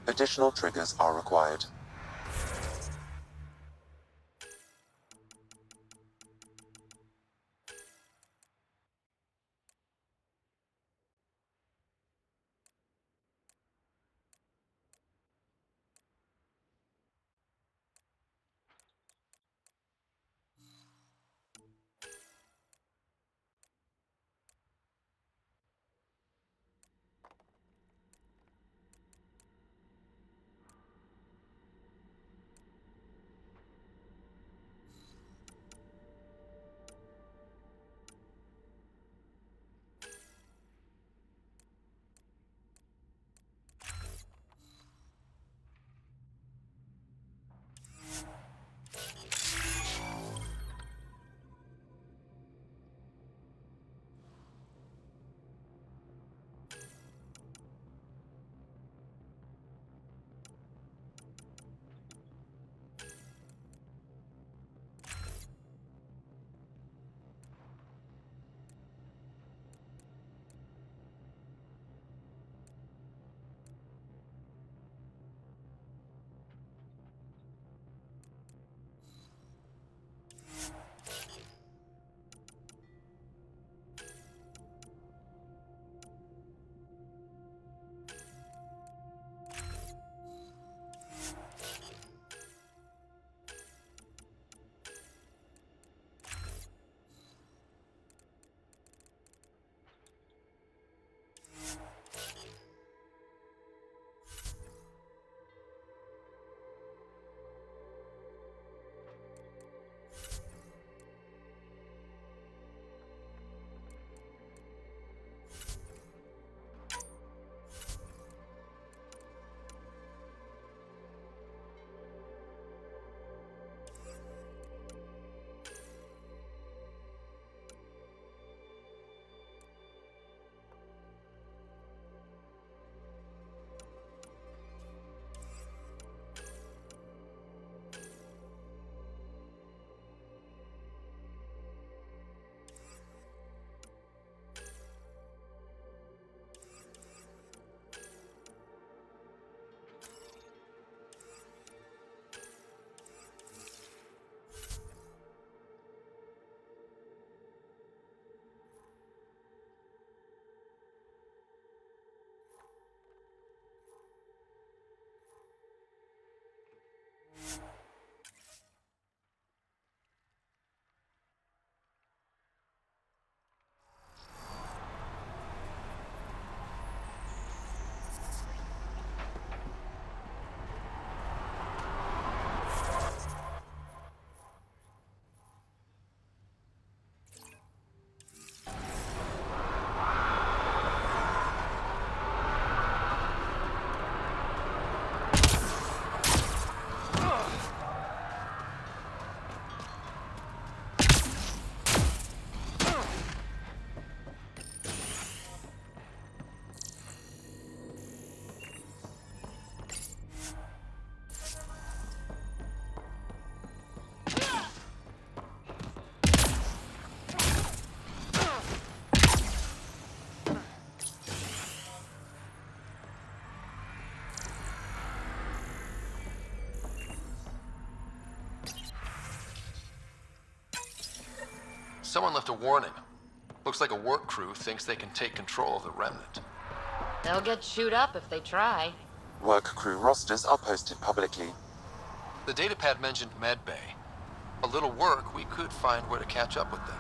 Additional triggers are required. Someone left a warning. Looks like a work crew thinks they can take control of the remnant. They'll get chewed up if they try. Work crew rosters are posted publicly. The datapad mentioned medbay. A little work, we could find where to catch up with them.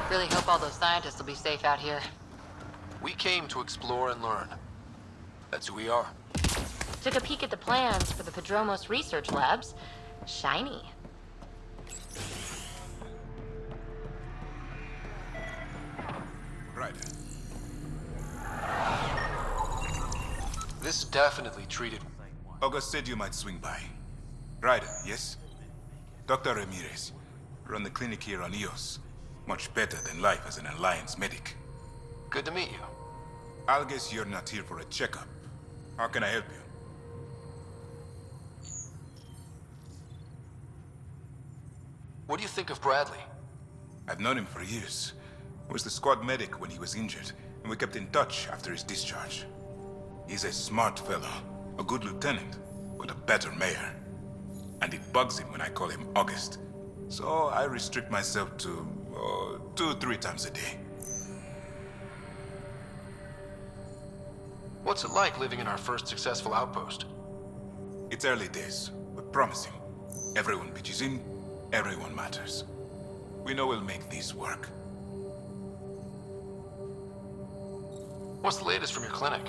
Really hope all those scientists will be safe out here. We came to explore and learn. That's who we are. Took a peek at the plans for the Padromos research labs. Shiny. Right. This definitely treated... August said you might swing by. Ryder, yes? Dr. Ramirez. Run the clinic here on Eos. Much better than life as an Alliance medic. Good to meet you. I'll guess you're not here for a checkup. How can I help you? What do you think of Bradley? I've known him for years. Was the squad medic when he was injured, and we kept in touch after his discharge. He's a smart fellow, a good lieutenant, but a better mayor. And it bugs him when I call him August. So I restrict myself to 2-3 times a day. What's it like living in our first successful outpost? It's early days, but promising. Everyone pitches in, everyone matters. We know we'll make this work. What's the latest from your clinic?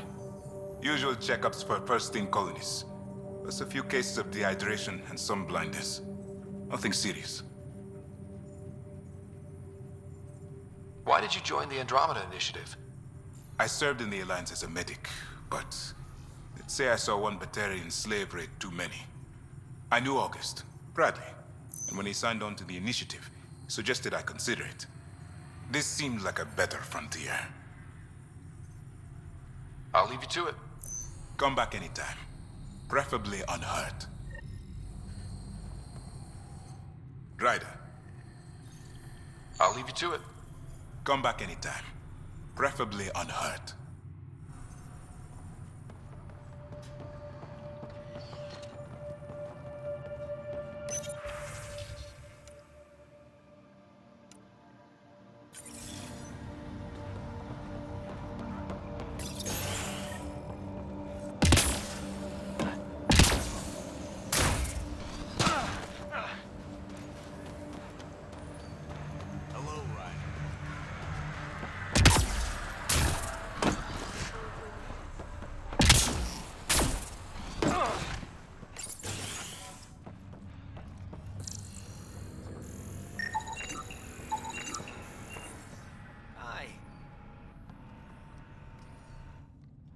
Usual checkups for first-in colonists. Plus a few cases of dehydration and some blindness. Nothing serious. Why did you join the Andromeda Initiative? I served in the Alliance as a medic, but let's say I saw one Batarian slave raid too many. I knew August, Bradley, and when he signed on to the initiative, he suggested I consider it. This seemed like a better frontier. I'll leave you to it. Come back anytime, preferably unhurt. Ryder. I'll leave you to it. Come back anytime, preferably unhurt.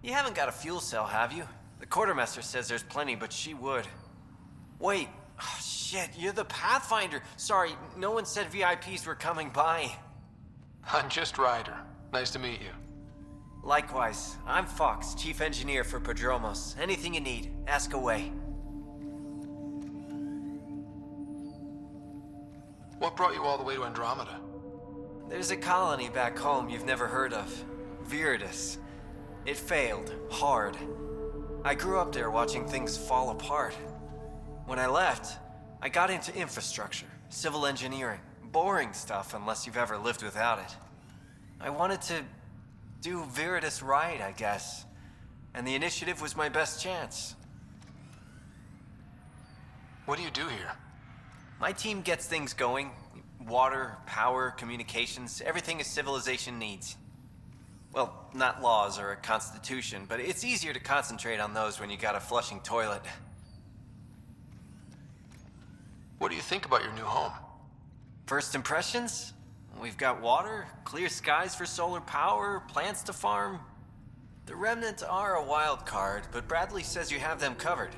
You haven't got a fuel cell, have you? The quartermaster says there's plenty, but she would. Wait. Oh, shit, you're the Pathfinder. Sorry, no one said VIPs were coming by. I'm just Ryder. Nice to meet you. Likewise. I'm Fox, Chief Engineer for Padromos. Anything you need, ask away. What brought you all the way to Andromeda? There's a colony back home you've never heard of. Viridis. It failed, hard. I grew up there watching things fall apart. When I left, I got into infrastructure, civil engineering. Boring stuff unless you've ever lived without it. I wanted to do Viridis right, I guess. And the initiative was my best chance. What do you do here? My team gets things going. Water, power, communications, everything a civilization needs. Well, not laws or a constitution, but it's easier to concentrate on those when you got a flushing toilet. What do you think about your new home? First impressions? We've got water, clear skies for solar power, plants to farm. The Remnant are a wild card, but Bradley says you have them covered.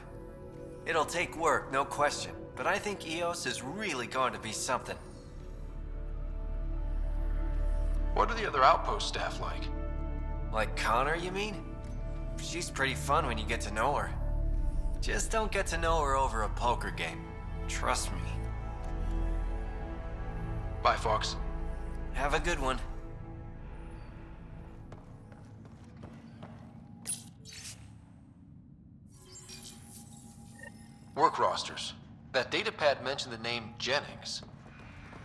It'll take work, no question, but I think EOS is really going to be something. What are the other outpost staff like? Like Connor, you mean? She's pretty fun when you get to know her. Just don't get to know her over a poker game. Trust me. Bye, Fox. Have a good one. Work rosters. That datapad mentioned the name Jennings.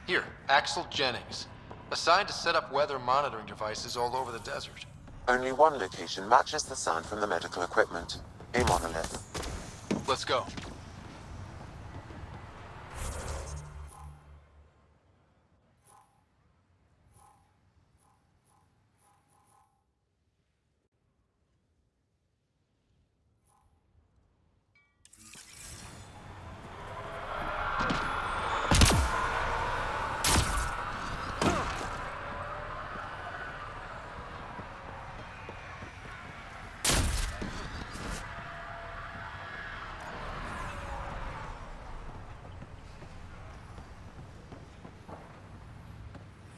Here, Axel Jennings. Assigned to set up weather monitoring devices all over the desert. Only one location matches the sound from the medical equipment. A monolith. Let's go.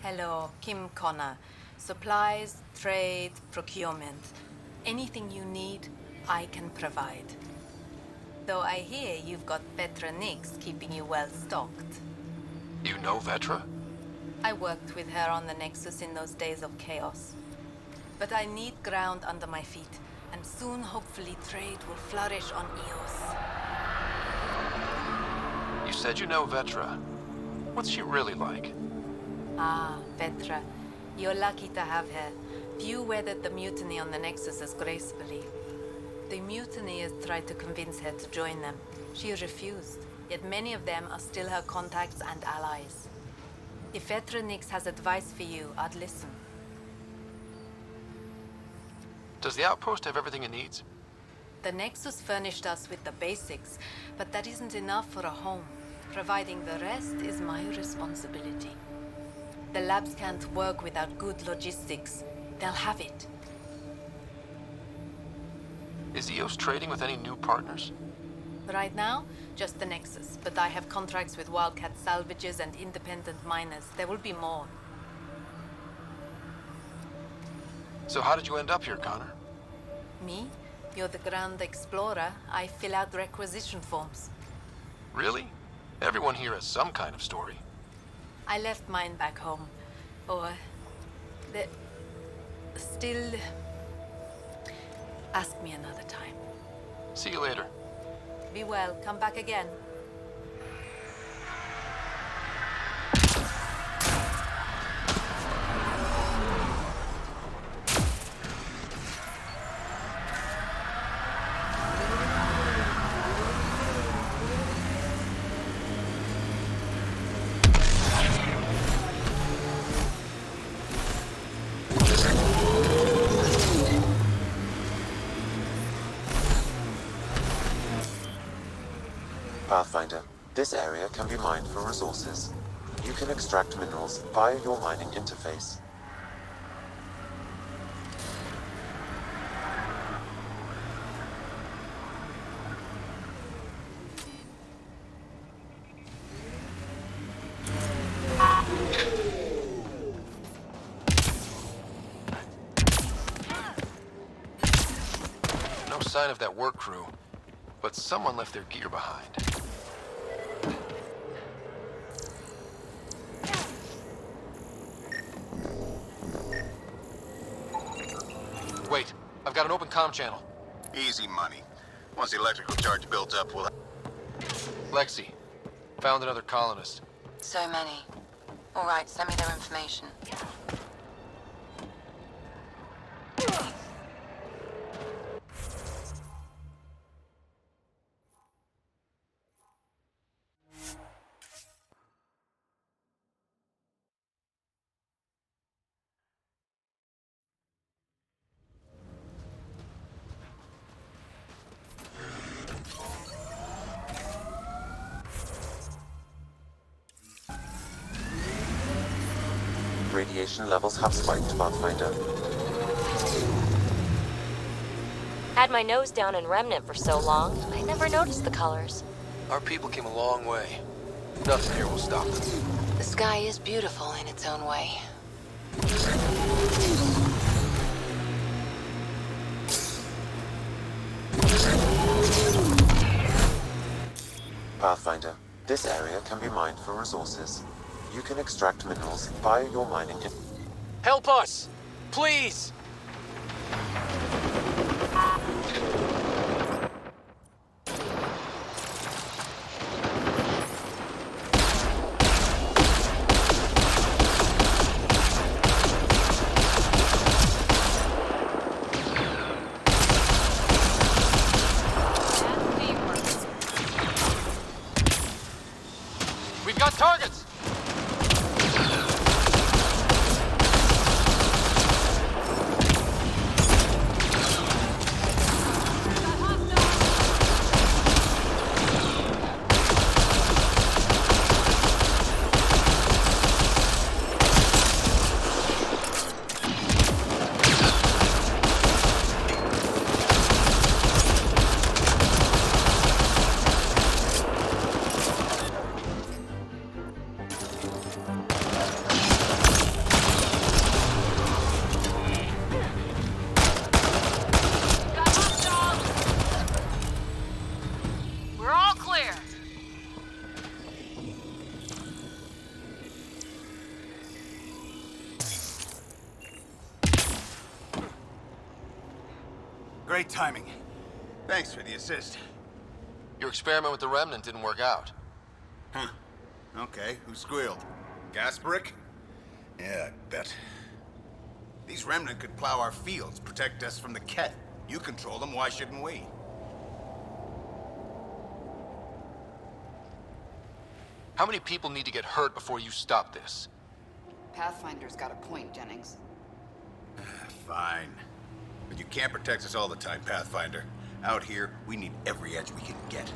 Hello, Kim Connor. Supplies, trade, procurement. Anything you need, I can provide. Though I hear you've got pra09 keeping you well stocked. You know Vetra? I worked with her on the Nexus in those days of chaos. But I need ground under my feet, and soon hopefully trade will flourish on EOS. You said you know Vetra. What's she really like? Ah, Vetra. You're lucky to have her. Few weathered the mutiny on the Nexus as gracefully. The mutineers tried to convince her to join them. She refused, yet many of them are still her contacts and allies. If pra09 has advice for you, I'd listen. Does the outpost have everything it needs? The Nexus furnished us with the basics, but that isn't enough for a home. Providing the rest is my responsibility. The labs can't work without good logistics. They'll have it. Is EOS trading with any new partners? Right now, just the Nexus, but I have contracts with Wildcat salvages and independent miners. There will be more. So how did you end up here, Connor? Me? You're the Grand Explorer. I fill out requisition forms. Really? Everyone here has some kind of story. I left mine back home. Or... Still... Ask me another time. See you later. Be well. Come back again. Pathfinder, this area can be mined for resources. You can extract minerals via your mining interface. No sign of that work crew, but someone left their gear behind. Wait, I've got an open comm channel. Easy money. Once the electrical charge builds up, we'll... Lexi, found another colonist. So many. All right, send me their information. Radiation levels have spiked, Pathfinder. Had my nose down in Remnant for so long, I never noticed the colors. Our people came a long way. Nothing here will stop them. The sky is beautiful in its own way. Pathfinder, this area can be mined for resources. You can extract minerals via your mining. Help us! Please! We've got targets! We're all clear. Great timing. Thanks for the assist. Your experiment with the Remnant didn't work out. Huh. Okay, who squealed? Gasbrick? Yeah, I bet. These Remnant could plow our fields, protect us from the Ket. You control them, why shouldn't we? How many people need to get hurt before you stop this? Pathfinder's got a point, Jennings. Fine. But you can't protect us all the time, Pathfinder. Out here, we need every edge we can get.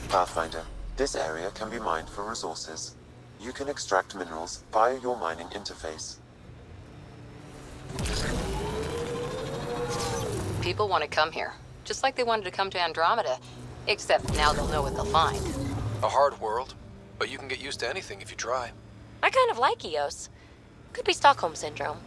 Pathfinder, this area can be mined for resources. You can extract minerals via your mining interface. People want to come here, just like they wanted to come to Andromeda. Except now they'll know what they'll find. A hard world, but you can get used to anything if you try. I kind of like Eos. Could be Stockholm Syndrome.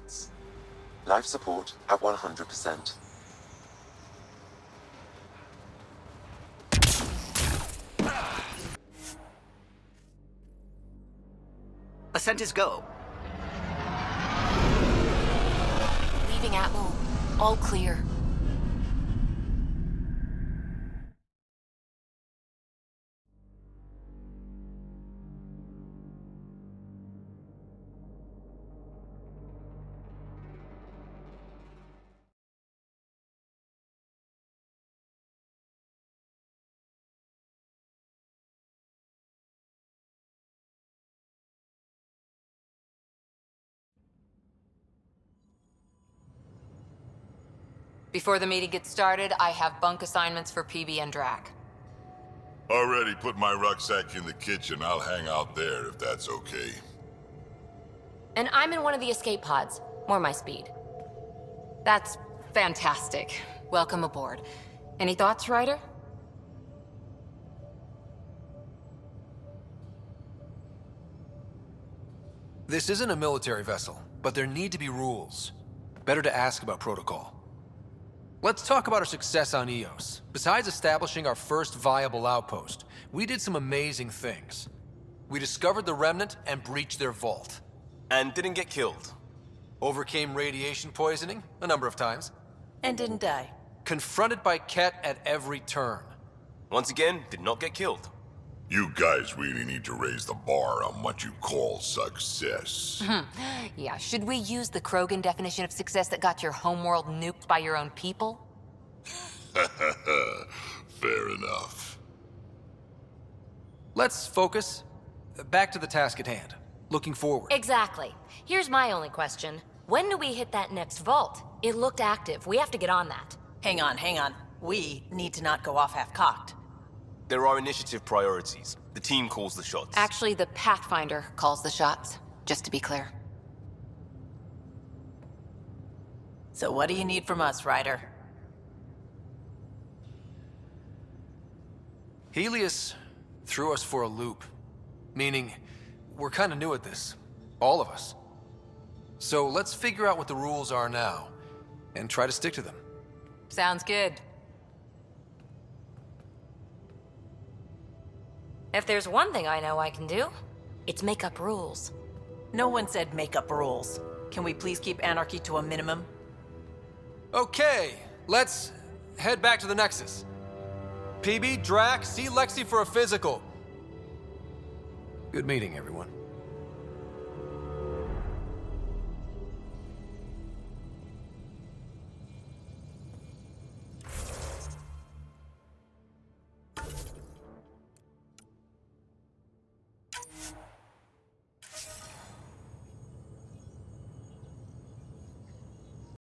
minutes. Life support at 100%. Ascent is go. Leaving Atmo. All clear. Before the meeting gets started, I have bunk assignments for PB and Drac. Already put my rucksack in the kitchen. I'll hang out there if that's okay. And I'm in one of the escape pods. More my speed. That's fantastic. Welcome aboard. Any thoughts, Ryder? This isn't a military vessel, but there need to be rules. Better to ask about protocol. Let's talk about our success on Eos. Besides establishing our first viable outpost, we did some amazing things. We discovered the Remnant and breached their vault. And didn't get killed. Overcame radiation poisoning a number of times. And didn't die. Confronted by Ket at every turn. Once again, did not get killed. You guys really need to raise the bar on what you call success. Yeah, should we use the Krogan definition of success that got your homeworld nuked by your own people? Fair enough. Let's focus. Back to the task at hand. Looking forward. Exactly. Here's my only question. When do we hit that next vault? It looked active. We have to get on that. Hang on. We need to not go off half-cocked. There are initiative priorities. The team calls the shots. Actually, the Pathfinder calls the shots, just to be clear. So what do you need from us, Ryder? Helios threw us for a loop. Meaning, we're kind of new at this. All of us. So let's figure out what the rules are now, and try to stick to them. Sounds good. If there's one thing I know I can do, it's make up rules. No one said make up rules. Can we please keep anarchy to a minimum? Okay, let's head back to the Nexus. PB, Drac, see Lexi for a physical. Good meeting, everyone.